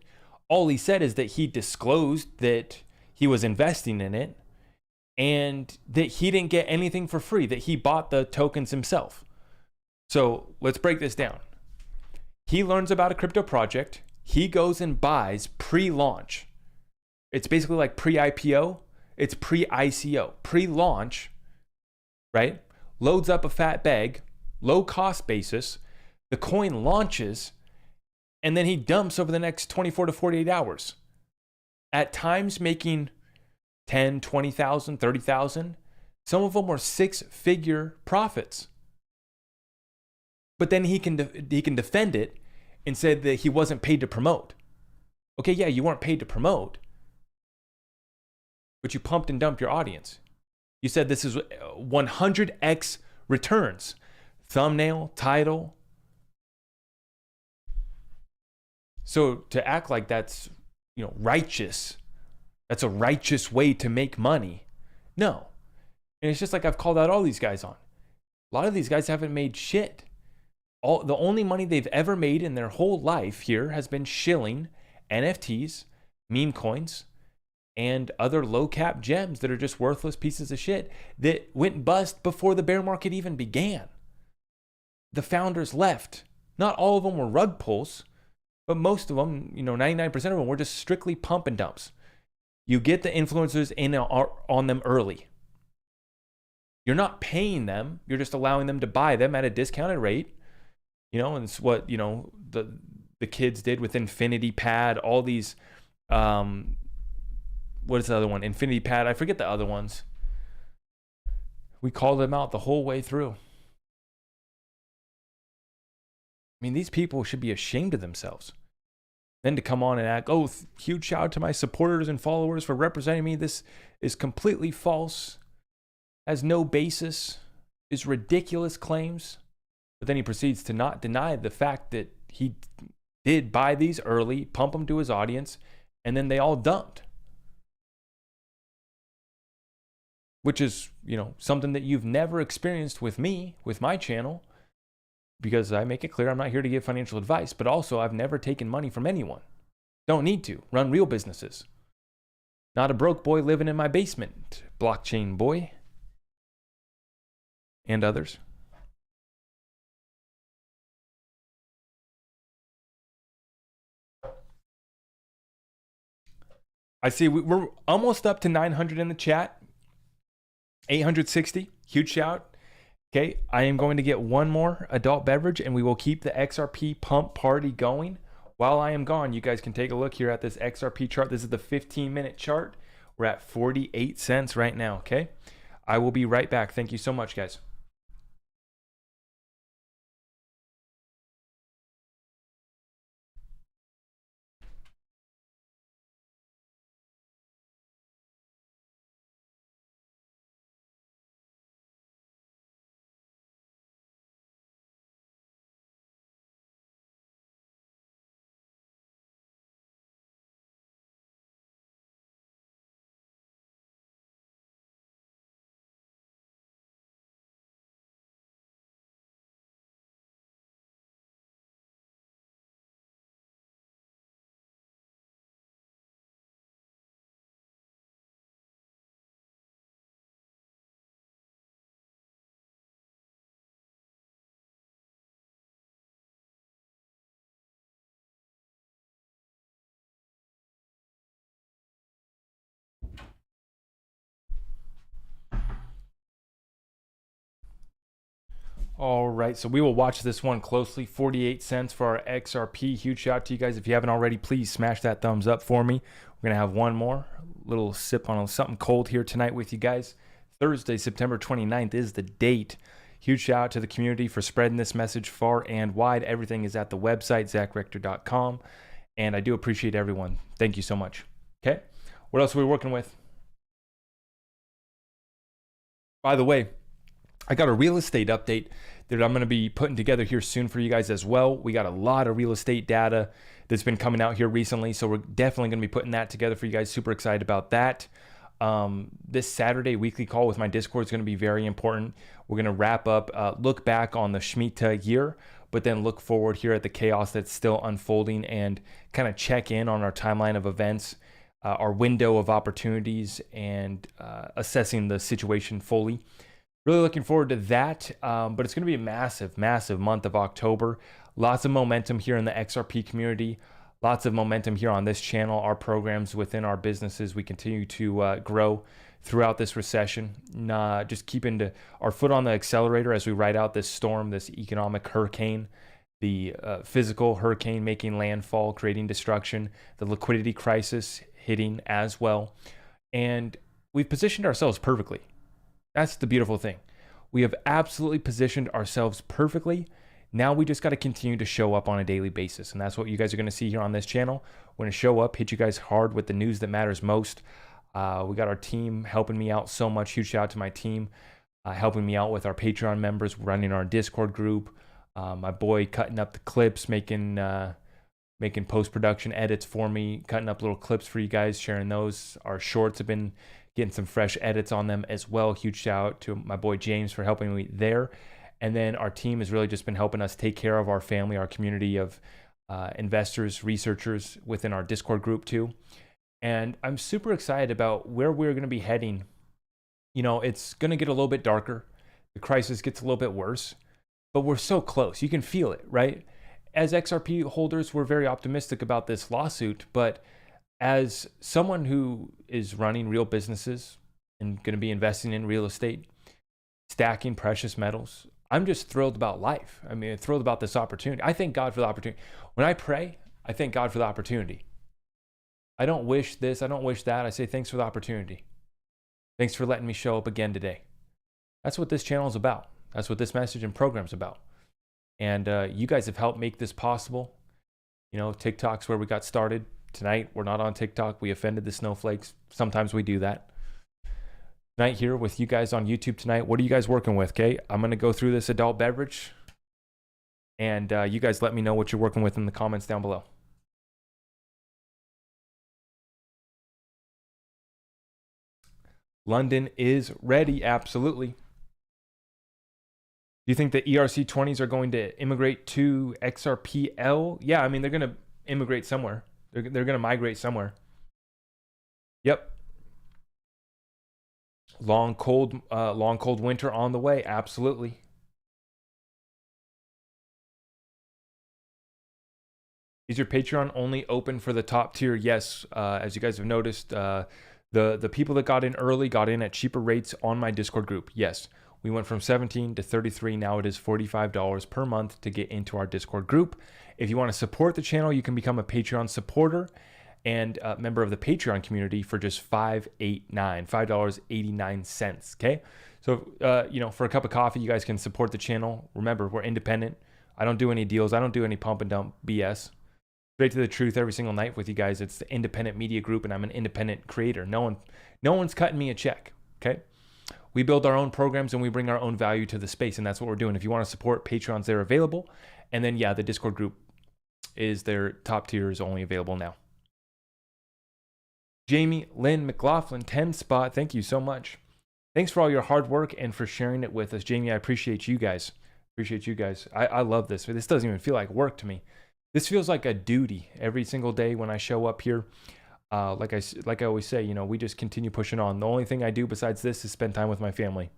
All he said is that he disclosed that he was investing in it and that he didn't get anything for free, that he bought the tokens himself. So let's break this down. He learns about a crypto project. He goes and buys pre-launch. It's basically like pre-IPO. It's pre-ICO. Pre-launch, right? Loads up a fat bag, low cost basis. The coin launches, and then he dumps over the next 24 to 48 hours. At times making 10, 20,000, 30,000. Some of them were 6-figure profits. But then he can defend it and said that he wasn't paid to promote. Okay, yeah, you weren't paid to promote, but you pumped and dumped your audience. You said this is 100x returns. Thumbnail, title. So to act like that's, righteous, that's a righteous way to make money. No. And it's just like I've called out all these guys on. A lot of these guys haven't made shit. The only money they've ever made in their whole life here has been shilling NFTs, meme coins, and other low cap gems that are just worthless pieces of shit that went bust before the bear market even began. The founders left. Not all of them were rug pulls, but most of them, 99% of them were just strictly pump and dumps. You get the influencers in on them early. You're not paying them. You're just allowing them to buy them at a discounted rate. And it's what, the kids did with Infinity Pad, all these, what is the other one? Infinity Pad. I forget the other ones. We called them out the whole way through. I mean, these people should be ashamed of themselves. Then to come on and act, huge shout out to my supporters and followers for representing me. This is completely false, has no basis, is ridiculous claims. But then he proceeds to not deny the fact that he did buy these early, pump them to his audience, and then they all dumped. Which is, something that you've never experienced with me, with my channel. Because I make it clear I'm not here to give financial advice, but also I've never taken money from anyone. Don't need to. Run real businesses. Not a broke boy living in my basement. Blockchain boy. And others. I see we're almost up to 900 in the chat. 860. Huge shout. Okay, I am going to get one more adult beverage and we will keep the XRP pump party going. While I am gone, you guys can take a look here at this XRP chart. This is the 15-minute chart. We're at 48 cents right now, okay? I will be right back. Thank you so much, guys. All right, so we will watch this one closely. 48 cents for our XRP. Huge shout out to you guys. If you haven't already, please smash that thumbs up for me. We're going to have one more little sip on something cold here tonight with you guys. Thursday, September 29th is the date. Huge shout out to the community for spreading this message far and wide. Everything is at the website, zachrector.com. And I do appreciate everyone. Thank you so much. Okay, what else are we working with? By the way, I got a real estate update that I'm going to be putting together here soon for you guys as well. We got a lot of real estate data that's been coming out here recently, so we're definitely going to be putting that together for you guys. Super excited about that. This Saturday weekly call with my Discord is going to be very important. We're going to wrap up, look back on the Shemitah year, but then look forward here at the chaos that's still unfolding and kind of check in on our timeline of events, our window of opportunities, and assessing the situation fully. Really looking forward to that, but it's going to be a massive, massive month of October. Lots of momentum here in the XRP community. Lots of momentum here on this channel, our programs within our businesses. We continue to grow throughout this recession. Just keeping our foot on the accelerator as we ride out this storm, this economic hurricane, the physical hurricane making landfall, creating destruction, the liquidity crisis hitting as well. And we've positioned ourselves perfectly. That's the beautiful thing. We have absolutely positioned ourselves perfectly. Now we just got to continue to show up on a daily basis. And that's what you guys are going to see here on this channel. We're going to show up, hit you guys hard with the news that matters most. We got our team helping me out so much. Huge shout out to my team, helping me out with our Patreon members, running our Discord group. My boy cutting up the clips, making post-production edits for me, cutting up little clips for you guys, sharing those. Our shorts have been getting some fresh edits on them as well. Huge shout out to my boy James for helping me there. And then our team has really just been helping us take care of our family, our community of investors, researchers within our Discord group too. And I'm super excited about where we're going to be heading. You know, it's going to get a little bit darker. The crisis gets a little bit worse, but we're so close. You can feel it, right? As XRP holders, we're very optimistic about this lawsuit, but as someone who is running real businesses and going to be investing in real estate, stacking precious metals, I'm just thrilled about life. I mean, thrilled about this opportunity. I thank God for the opportunity. When I pray, I thank God for the opportunity. I don't wish this, I don't wish that. I say thanks for the opportunity. Thanks for letting me show up again today. That's what this channel is about. That's what this message and program is about. And you guys have helped make this possible. You know, TikTok's where we got started. Tonight, we're not on TikTok. We offended the snowflakes. Sometimes we do that. Tonight here with you guys on YouTube tonight, what are you guys working with, okay? I'm going to go through this adult beverage. And you guys let me know what you're working with in the comments down below. London is ready, absolutely. Do you think the ERC20s are going to immigrate to XRPL? Yeah, I mean, they're going to immigrate somewhere. They're going to migrate somewhere. Yep. Long cold winter on the way. Absolutely. Is your Patreon only open for the top tier? Yes. As you guys have noticed, the people that got in early got in at cheaper rates on my Discord group. Yes. We went from 17 to 33. Now it is $45 per month to get into our Discord group. If you want to support the channel, you can become a Patreon supporter and a member of the Patreon community for just $5.89. Okay. So, you know, for a cup of coffee, you guys can support the channel. Remember, we're independent. I don't do any deals. I don't do any pump and dump BS. Straight to the truth every single night with you guys. It's the independent media group and I'm an independent creator. No one's cutting me a check. Okay. We build our own programs and we bring our own value to the space, and that's what we're doing. If you want to support, Patreon's there available. And then, yeah, the Discord group is their top tier is only available now. Jamie Lynn McLaughlin, 10 spot. Thank you so much. Thanks for all your hard work and for sharing it with us. Jamie, I appreciate you guys. Appreciate you guys. I love this. This doesn't even feel like work to me. This feels like a duty every single day when I show up here. Like I always say, you know, we just continue pushing on. The only thing I do besides this is spend time with my family.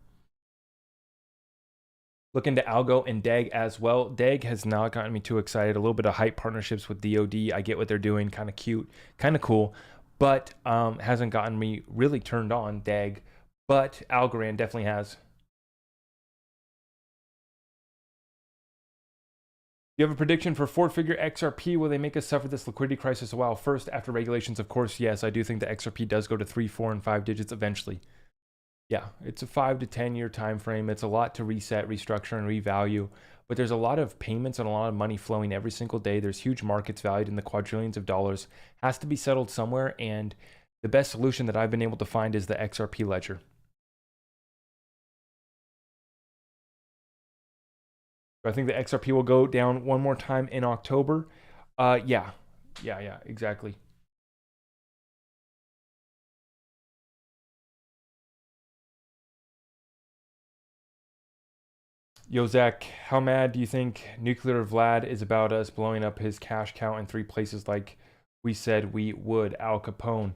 Look into Algo and DEG as well. DEG has not gotten me too excited. A little bit of hype partnerships with DoD. I get what they're doing. Kind of cute, kind of cool, but hasn't gotten me really turned on DEG. But Algorand definitely has. You have a prediction for four-figure XRP? Will they make us suffer this liquidity crisis a while first after regulations? Of course, yes. I do think the XRP does go to 3, 4, and 5 digits eventually. Yeah, it's a 5 to 10 year time frame. It's a lot to reset, restructure, and revalue. But there's a lot of payments and a lot of money flowing every single day. There's huge markets valued in the quadrillions of dollars. Has to be settled somewhere. And the best solution that I've been able to find is the XRP ledger. I think the XRP will go down one more time in October. Yeah, exactly. Yo, Zach, how mad do you think Nuclear Vlad is about us blowing up his cash count in 3 places like we said we would? Al Capone.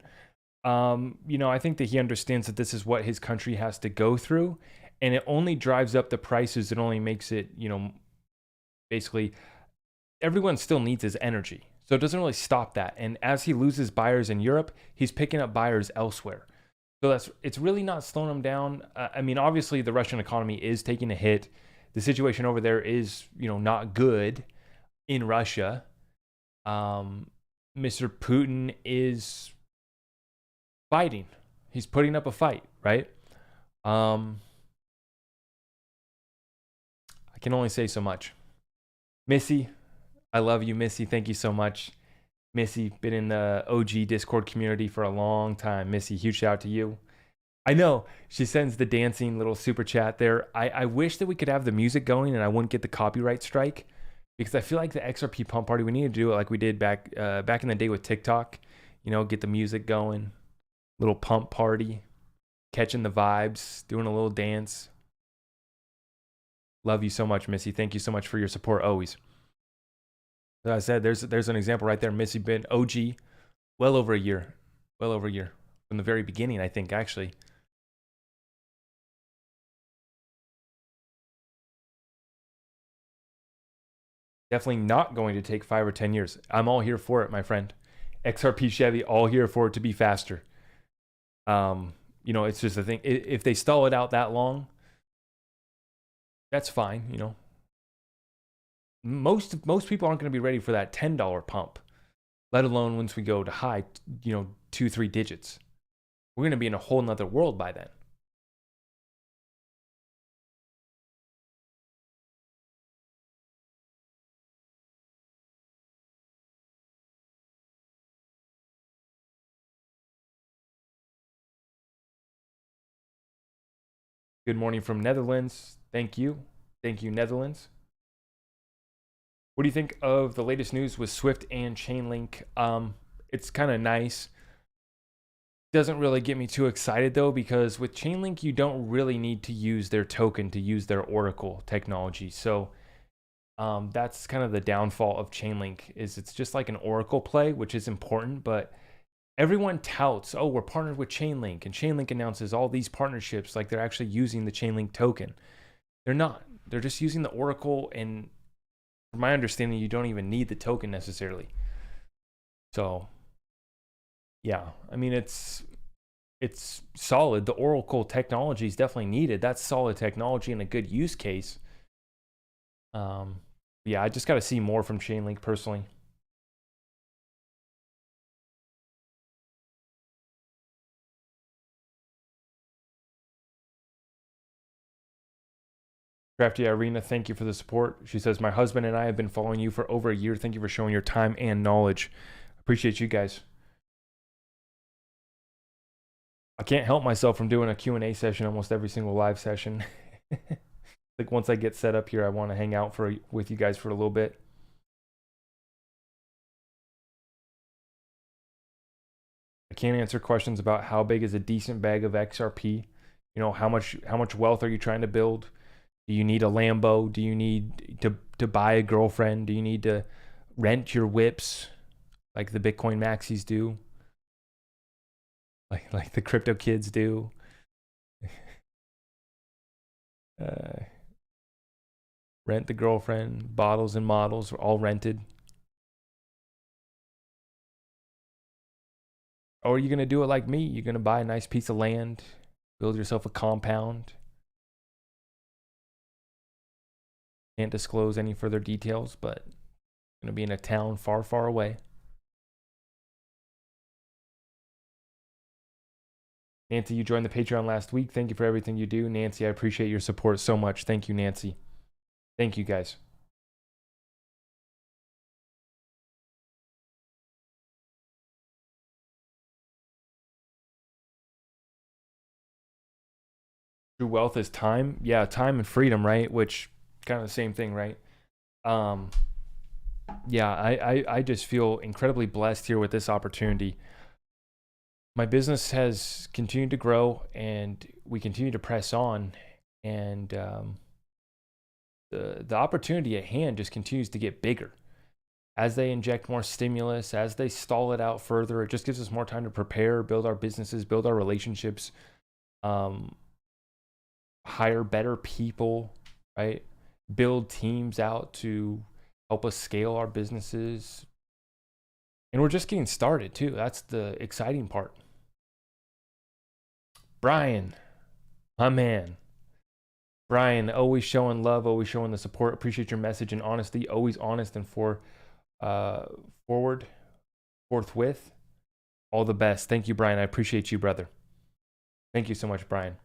You know, I think that he understands that this is what his country has to go through. And it only drives up the prices. It only makes it, you know, basically everyone still needs his energy. So it doesn't really stop that. And as he loses buyers in Europe, he's picking up buyers elsewhere. So it's really not slowing him down. I mean, obviously the Russian economy is taking a hit. The situation over there is, you know, not good in Russia. Mr. Putin is fighting. He's putting up a fight, right? I can only say so much. Missy, I love you, Missy. Thank you so much. Missy, been in the OG Discord community for a long time. Missy, huge shout out to you. I know she sends the dancing little super chat there. I wish that we could have the music going and I wouldn't get the copyright strike, because I feel like the XRP pump party, we need to do it like we did back in the day with TikTok. You know, get the music going, little pump party, catching the vibes, doing a little dance. Love you so much, Missy. Thank you so much for your support always. As I said, there's an example right there. Missy been OG, well over a year from the very beginning, I think, actually. Definitely not going to take 5 or 10 years. I'm all here for it, my friend. XRP Chevy, all here for it to be faster. You know, it's just a thing. If they stall it out that long, that's fine. You know, most people aren't going to be ready for that $10 pump, let alone once we go to high, you know, 2-3 digits. We're going to be in a whole nother world by then. Good morning from Netherlands. Thank you. Thank you, Netherlands. What do you think of the latest news with Swift and Chainlink? It's kind of nice. Doesn't really get me too excited though, because with Chainlink, you don't really need to use their token to use their Oracle technology. So that's kind of the downfall of Chainlink, is it's just like an Oracle play, which is important, but everyone touts, oh, we're partnered with Chainlink, and Chainlink announces all these partnerships like they're actually using the Chainlink token. They're not. They're just using the Oracle, and from my understanding, you don't even need the token necessarily. So yeah, I mean, it's solid. The Oracle technology is definitely needed. That's solid technology and a good use case. Yeah, I just got to see more from Chainlink personally. Crafty Irina, thank you for the support. She says, my husband and I have been following you for over a year. Thank you for showing your time and knowledge. Appreciate you guys. I can't help myself from doing a Q&A session almost every single live session. Like once I get set up here, I want to hang out with you guys for a little bit. I can't answer questions about how big is a decent bag of XRP. You know, how much wealth are you trying to build? Do you need a Lambo? Do you need to buy a girlfriend? Do you need to rent your whips like the Bitcoin maxis do? Like the crypto kids do? Rent the girlfriend, bottles and models are all rented. Or are you going to do it like me? You're going to buy a nice piece of land, build yourself a compound. Can't disclose any further details, but going to be in a town far, far away. Nancy, you joined the Patreon last week. Thank you for everything you do. Nancy, I appreciate your support so much. Thank you, Nancy. Thank you, guys. True wealth is time. Yeah, time and freedom, right? Which kind of the same thing, right? Yeah, I just feel incredibly blessed here with this opportunity. My business has continued to grow, and we continue to press on, and the opportunity at hand just continues to get bigger. As they inject more stimulus, as they stall it out further, it just gives us more time to prepare, build our businesses, build our relationships, hire better people, right? Build teams out to help us scale our businesses. And we're just getting started too. That's the exciting part. Brian, my man. Brian, always showing love, always showing the support. Appreciate your message and honesty. Always honest and forthwith. All the best. Thank you, Brian. I appreciate you, brother. Thank you so much, Brian.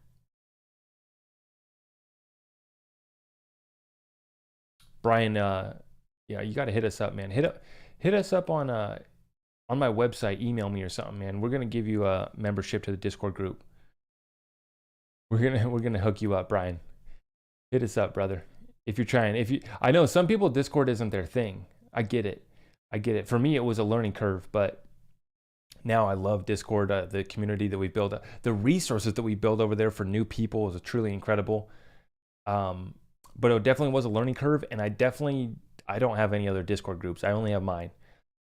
Brian, yeah, you got to hit us up, man. Hit us up on my website. Email me or something, man. We're gonna give you a membership to the Discord group. We're gonna hook you up, Brian. Hit us up, brother. If you're trying, I know some people Discord isn't their thing. I get it. For me, it was a learning curve, but now I love Discord. The community that we build, the resources that we build over there for new people is truly incredible. but it definitely was a learning curve. And I don't have any other Discord groups. I only have mine.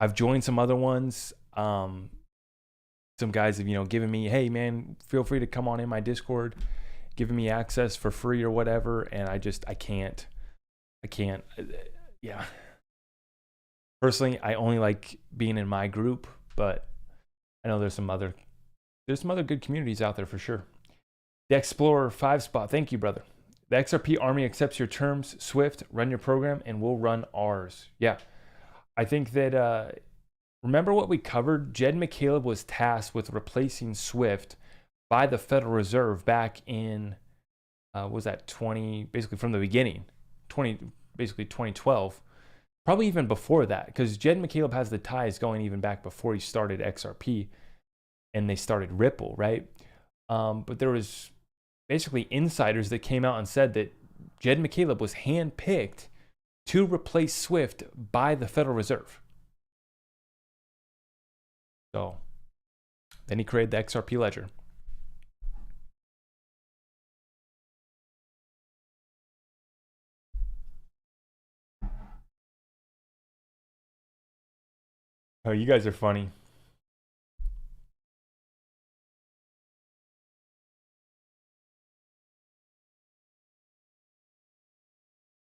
I've joined some other ones. Some guys have, given me, hey man, feel free to come on in my Discord, giving me access for free or whatever. And I can't. Yeah. Personally, I only like being in my group, but I know there's some other good communities out there for sure. The Explorer 5 spot. Thank you, brother. The XRP Army accepts your terms. Swift, run your program, and we'll run ours. Yeah. I think that, remember what we covered? Jed McCaleb was tasked with replacing Swift by the Federal Reserve back in, basically from the beginning, 2012. Probably even before that, because Jed McCaleb has the ties going even back before he started XRP and they started Ripple, right? But there was basically insiders that came out and said that Jed McCaleb was handpicked to replace Swift by the Federal Reserve. So then he created the XRP ledger. Oh, you guys are funny.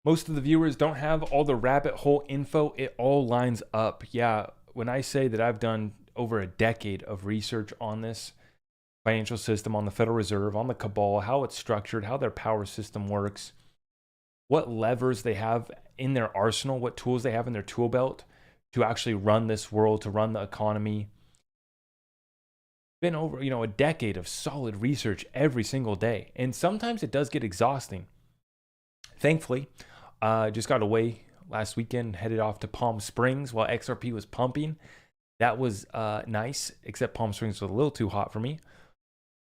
Most of the viewers don't have all the rabbit hole info. It all lines up. Yeah, when I say that I've done over a decade of research on this financial system, on the Federal Reserve, on the cabal, how it's structured, how their power system works, what levers they have in their arsenal, what tools they have in their tool belt to actually run this world, to run the economy. Been over, a decade of solid research every single day. And sometimes it does get exhausting. Thankfully, just got away last weekend, headed off to Palm Springs while XRP was pumping. That was nice, except Palm Springs was a little too hot for me.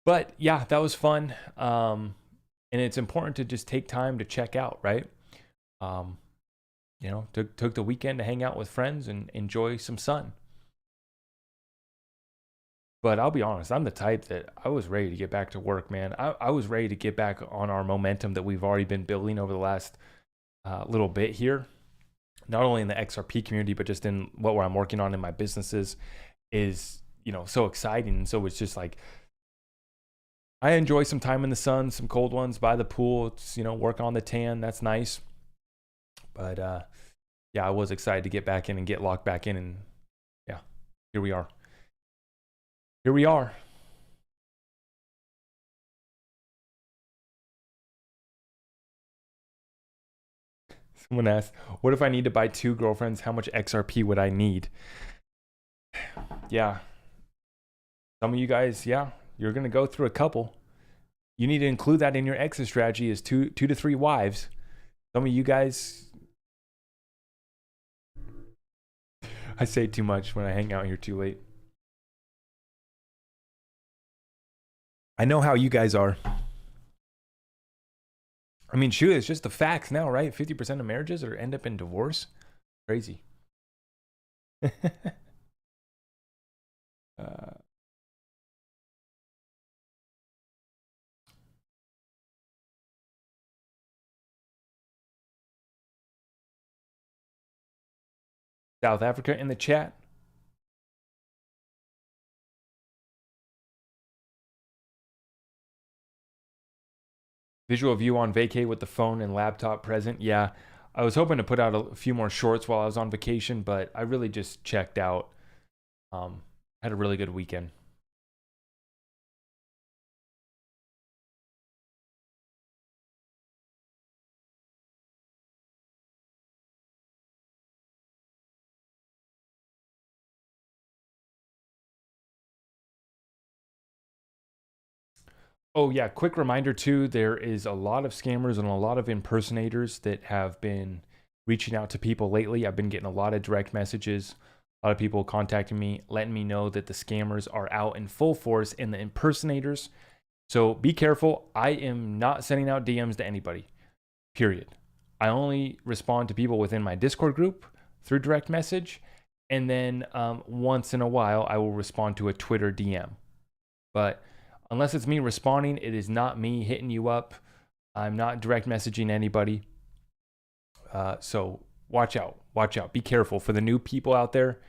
But yeah, that was fun. And it's important to just take time to check out, right? Took the weekend to hang out with friends and enjoy some sun. But I'll be honest, I'm the type that I was ready to get back to work, man. I was ready to get back on our momentum that we've already been building over the last little bit here. Not only in the XRP community, but just in what I'm working on in my businesses is, so exciting. And so it's just like, I enjoy some time in the sun, some cold ones by the pool. It's, work on the tan. That's nice. But yeah, I was excited to get back in and get locked back in. And yeah, here we are. Here we are. Someone asked, what if I need to buy 2 girlfriends? How much XRP would I need? Yeah. Some of you guys, yeah, you're going to go through a couple. You need to include that in your exit strategy is 2 to 3 wives. Some of you guys, I say too much when I hang out here too late. I know how you guys are. I mean, shoot, it's just the facts now, right? 50% of marriages end up in divorce. Crazy. South Africa in the chat. Visual view on vacay with the phone and laptop present. Yeah, I was hoping to put out a few more shorts while I was on vacation, but I really just checked out. Had a really good weekend. Oh yeah, quick reminder too, there is a lot of scammers and a lot of impersonators that have been reaching out to people lately. I've been getting a lot of direct messages, a lot of people contacting me, letting me know that the scammers are out in full force and the impersonators. So be careful. I am not sending out DMs to anybody, period. I only respond to people within my Discord group through direct message. And then once in a while, I will respond to a Twitter DM. But unless it's me responding, it is not me hitting you up I'm not direct messaging anybody. So watch out. Watch out. Be careful. For the new people out there,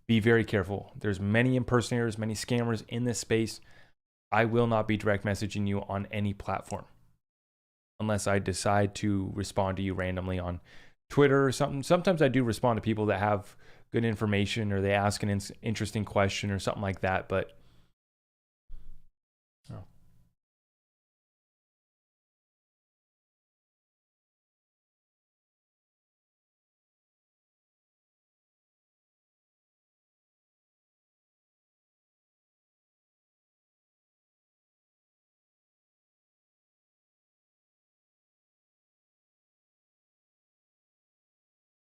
be very careful. There's many impersonators, many scammers in this space. I will not be direct messaging you on any platform unless I decide to respond to you randomly on Twitter or something. Sometimes I do respond to people that have good information or they ask an interesting question or something like that, but oh.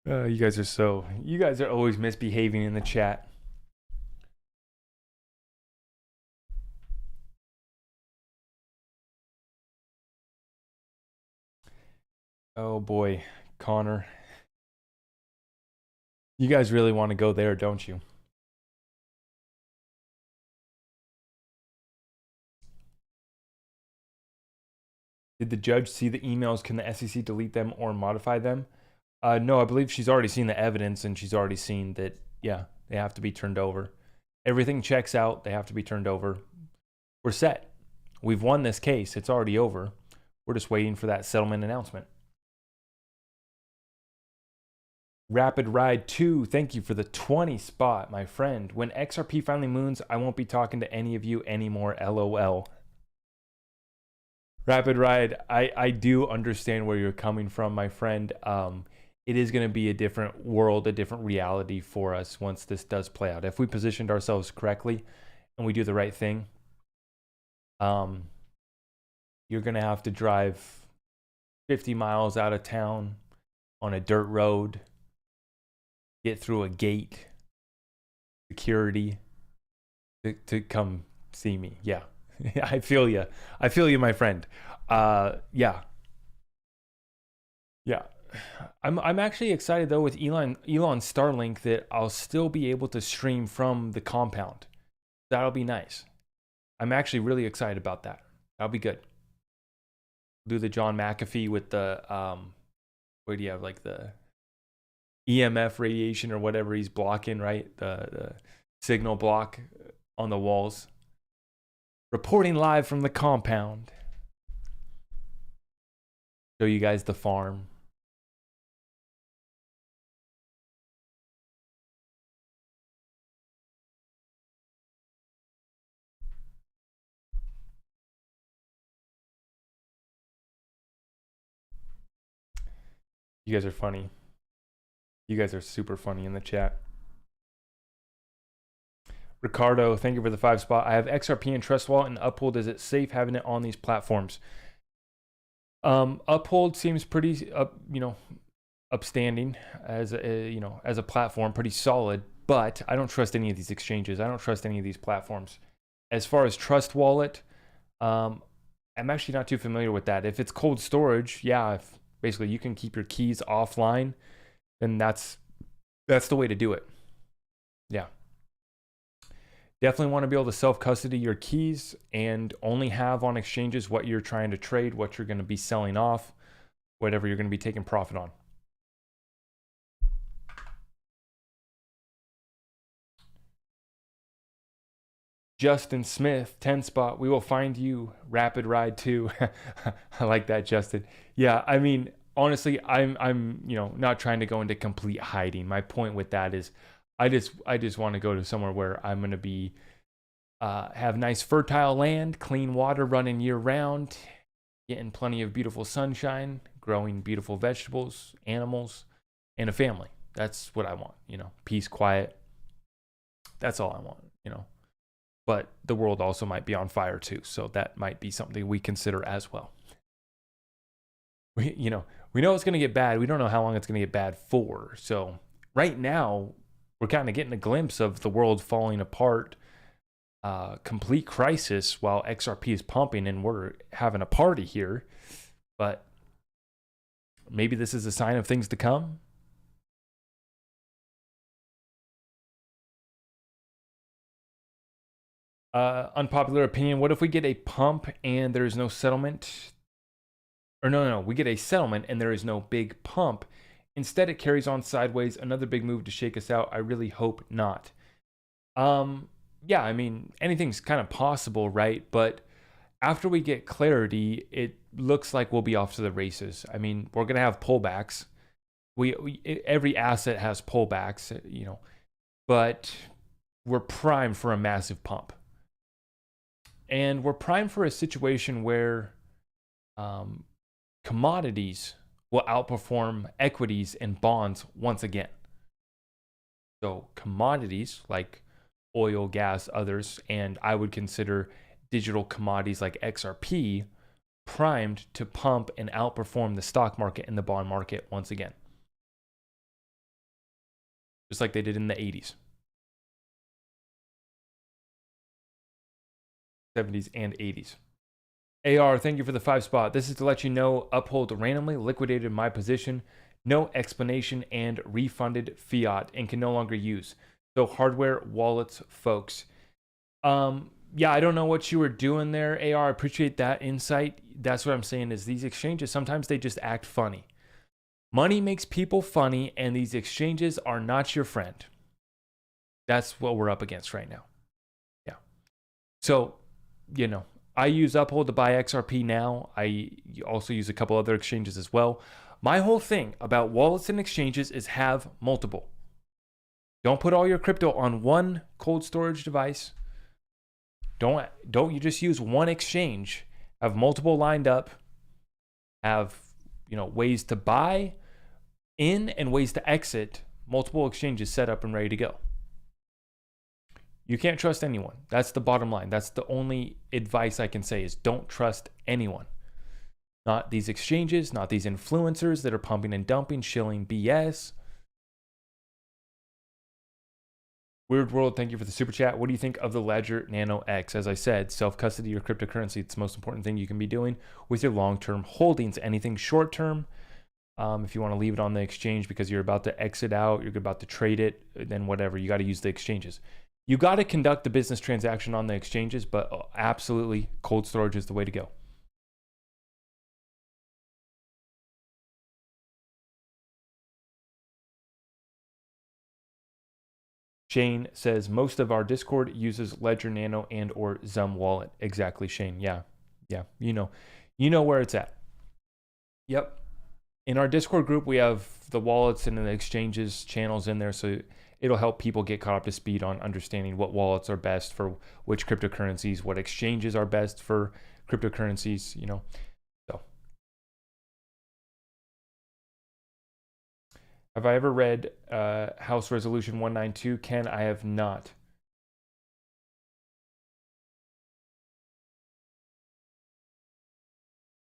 You guys are always misbehaving in the chat. Oh boy, Connor. You guys really want to go there, don't you? Did the judge see the emails? Can the SEC delete them or modify them? No, I believe she's already seen the evidence and she's already seen that, yeah, they have to be turned over. Everything checks out. They have to be turned over. We're set. We've won this case. It's already over. We're just waiting for that settlement announcement. Rapid Ride 2, thank you for the 20 spot, my friend. When XRP finally moons, I won't be talking to any of you anymore, LOL. Rapid Ride, I do understand where you're coming from, my friend. It is going to be a different world, a different reality for us once this does play out. If we positioned ourselves correctly and we do the right thing, you're going to have to drive 50 miles out of town on a dirt road, get through a gate, security to come see me. Yeah. I feel you. I feel you, my friend. Yeah. I'm actually excited though with Elon Starlink that I'll still be able to stream from the compound. That'll be nice. I'm actually really excited about that. That'll be good. Do the John McAfee with the where do you have like the EMF radiation or whatever he's blocking, right? The signal block on the walls. Reporting live from the compound. Show you guys the farm. You guys are funny. You guys are super funny in the chat. Ricardo, thank you for the 5 spot. I have XRP and Trust Wallet and Uphold. Is it safe having it on these platforms? Uphold seems pretty, upstanding as a platform, pretty solid. But I don't trust any of these exchanges. I don't trust any of these platforms. As far as Trust Wallet, I'm actually not too familiar with that. If it's cold storage, yeah, if basically you can keep your keys offline, then that's the way to do it. Yeah. Definitely want to be able to self-custody your keys and only have on exchanges what you're trying to trade, what you're going to be selling off, whatever you're going to be taking profit on. Justin Smith, 10 spot. We will find you. Rapid Ride 2. I like that, Justin. Yeah, I mean, honestly, I'm not trying to go into complete hiding. My point with that is I just want to go to somewhere where I'm going to be have nice fertile land, clean water running year round, getting plenty of beautiful sunshine, growing beautiful vegetables, animals, and a family. That's what I want, peace, quiet. That's all I want, But the world also might be on fire too, so that might be something we consider as well. We know it's going to get bad. We don't know how long it's going to get bad for. So right now, we're kind of getting a glimpse of the world falling apart, complete crisis while XRP is pumping and we're having a party here. But maybe this is a sign of things to come. Unpopular opinion. What if we get a pump and there's no settlement? or no, we get a settlement and there is no big pump. Instead, it carries on sideways. Another big move to shake us out. I really hope not. Yeah, I mean, anything's kind of possible, right? But after we get clarity, it looks like we'll be off to the races. I mean, we're gonna have pullbacks. Every asset has pullbacks, but we're primed for a massive pump. And we're primed for a situation where commodities will outperform equities and bonds once again. So commodities like oil, gas, others, and I would consider digital commodities like XRP primed to pump and outperform the stock market and the bond market once again. Just like they did in the 80s, 70s, and 80s. AR, thank you for the 5 spot. This is to let you know, Uphold randomly liquidated my position, no explanation, and refunded fiat and can no longer use. So hardware wallets, folks. Yeah, I don't know what you were doing there, AR. I appreciate that insight. That's what I'm saying is these exchanges, sometimes they just act funny. Money makes people funny, and these exchanges are not your friend. That's what we're up against right now. Yeah. So, I use Uphold to buy XRP now. I also use a couple other exchanges as well. My whole thing about wallets and exchanges is have multiple. Don't put all your crypto on one cold storage device. Don't you just use one exchange. Have multiple lined up. Have, ways to buy in and ways to exit. Multiple exchanges set up and ready to go. You can't trust anyone. That's the bottom line. That's the only advice I can say is don't trust anyone. Not these exchanges, not these influencers that are pumping and dumping, shilling BS. Weird World, thank you for the super chat. What do you think of the Ledger Nano X? As I said, self-custody your cryptocurrency. It's the most important thing you can be doing with your long-term holdings. Anything short-term, if you want to leave it on the exchange because you're about to exit out, you're about to trade it, then whatever, you got to use the exchanges. You got to conduct the business transaction on the exchanges, but absolutely cold storage is the way to go. Shane says most of our Discord uses Ledger Nano and or Zum Wallet. Exactly, Shane. Yeah. You know where it's at. Yep. In our Discord group, we have the wallets and the exchanges channels in there, so it'll help people get caught up to speed on understanding what wallets are best for which cryptocurrencies, what exchanges are best for cryptocurrencies, So, have I ever read House Resolution 192? Ken, I have not.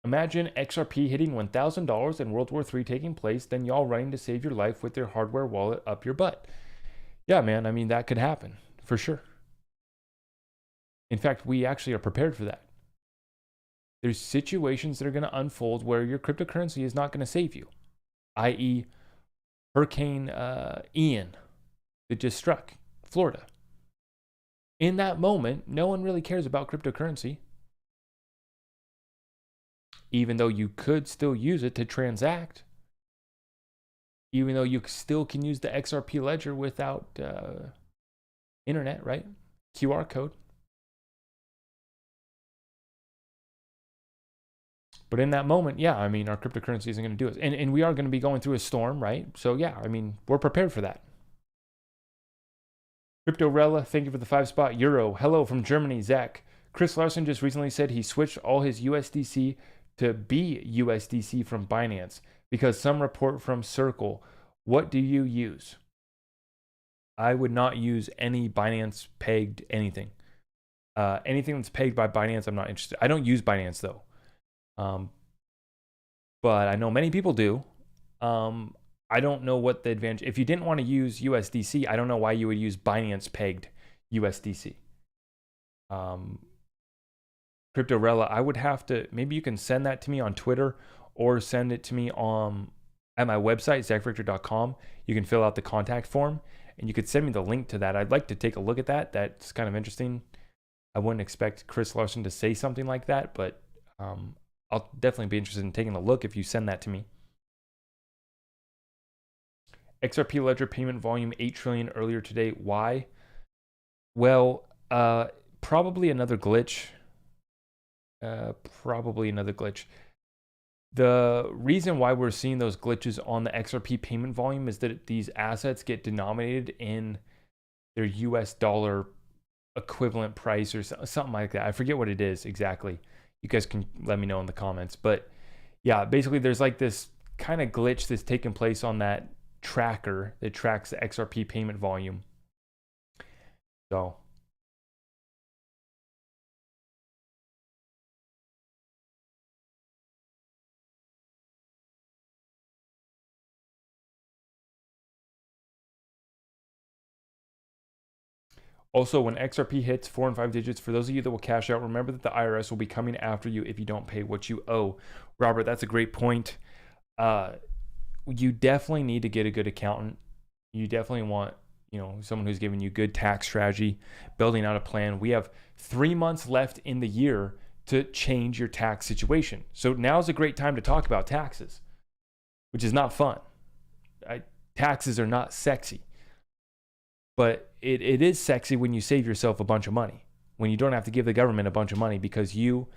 Imagine XRP hitting $1,000 and World War III taking place, then y'all running to save your life with your hardware wallet up your butt. Yeah, man, I mean, that could happen, for sure. In fact, we actually are prepared for that. There's situations that are going to unfold where your cryptocurrency is not going to save you, i.e., Hurricane Ian that just struck Florida. In that moment, no one really cares about cryptocurrency, even though you could still use it to transact, even though you still can use the XRP ledger without internet, right? QR code. But in that moment, yeah, I mean, our cryptocurrency isn't going to do it. And we are going to be going through a storm, right? So yeah, I mean, we're prepared for that. Cryptorella, thank you for the 5 spot. Euro, hello from Germany, Zach. Chris Larson just recently said he switched all his USDC to BUSDC from Binance because some report from Circle. What do you use? I would not use any Binance pegged anything. Anything that's pegged by Binance, I'm not interested. I don't use Binance though. But I know many people do. I don't know what the advantage. If you didn't want to use USDC, I don't know why you would use Binance pegged USDC. Cryptorella, I would have to, maybe you can send that to me on Twitter or send it to me at my website, zachrichter.com. You can fill out the contact form and you could send me the link to that. I'd like to take a look at that. That's kind of interesting. I wouldn't expect Chris Larson to say something like that, but I'll definitely be interested in taking a look if you send that to me. XRP ledger payment volume 8 trillion earlier today. Why? Well, probably another glitch. Probably another glitch. The reason why we're seeing those glitches on the XRP payment volume is that these assets get denominated in their US dollar equivalent price or something like that. I forget what it is exactly. You guys can let me know in the comments. But yeah, basically there's like this kind of glitch that's taking place on that tracker that tracks the XRP payment volume. So also, when XRP hits 4 and 5 digits, for those of you that will cash out, remember that the IRS will be coming after you if you don't pay what you owe. Robert, that's a great point. You definitely need to get a good accountant. You definitely want, someone who's giving you good tax strategy, building out a plan. We have 3 months left in the year to change your tax situation. So now's a great time to talk about taxes, which is not fun. Taxes are not sexy. But it is sexy when you save yourself a bunch of money, when you don't have to give the government a bunch of money because you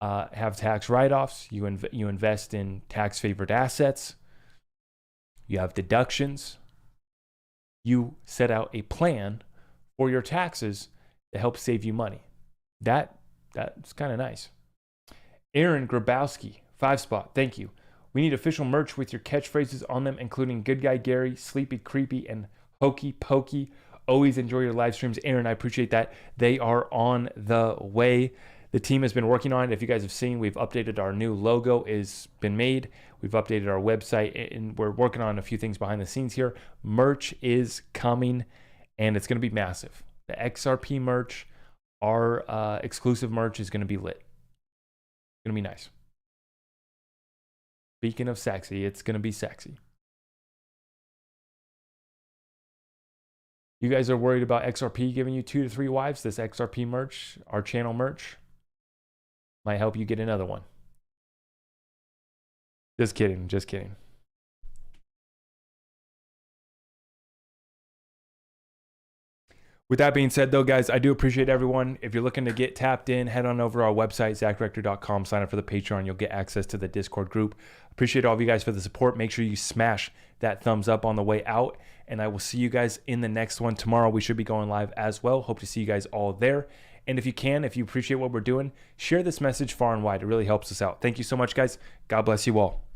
have tax write-offs, you invest in tax-favored assets, you have deductions, you set out a plan for your taxes to help save you money. That's kind of nice. Aaron Grabowski, 5-spot, thank you. We need official merch with your catchphrases on them, including Good Guy Gary, Sleepy Creepy, and Hokey Pokey. Always enjoy your live streams. Aaron, I appreciate that. They are on the way. The team has been working on it. If you guys have seen, we've updated our new logo is been made. We've updated our website, and we're working on a few things behind the scenes here. Merch is coming, and it's going to be massive. The XRP merch, our exclusive merch is going to be lit. It's going to be nice. Speaking of sexy, it's going to be sexy. You guys are worried about XRP giving you 2 to 3 wives? This XRP merch, our channel merch, might help you get another one. Just kidding, just kidding. With that being said, though, guys, I do appreciate everyone. If you're looking to get tapped in, head on over to our website, zachrector.com. Sign up for the Patreon. You'll get access to the Discord group. Appreciate all of you guys for the support. Make sure you smash that thumbs up on the way out. And I will see you guys in the next one. Tomorrow, we should be going live as well. Hope to see you guys all there. And if you appreciate what we're doing, share this message far and wide. It really helps us out. Thank you so much, guys. God bless you all.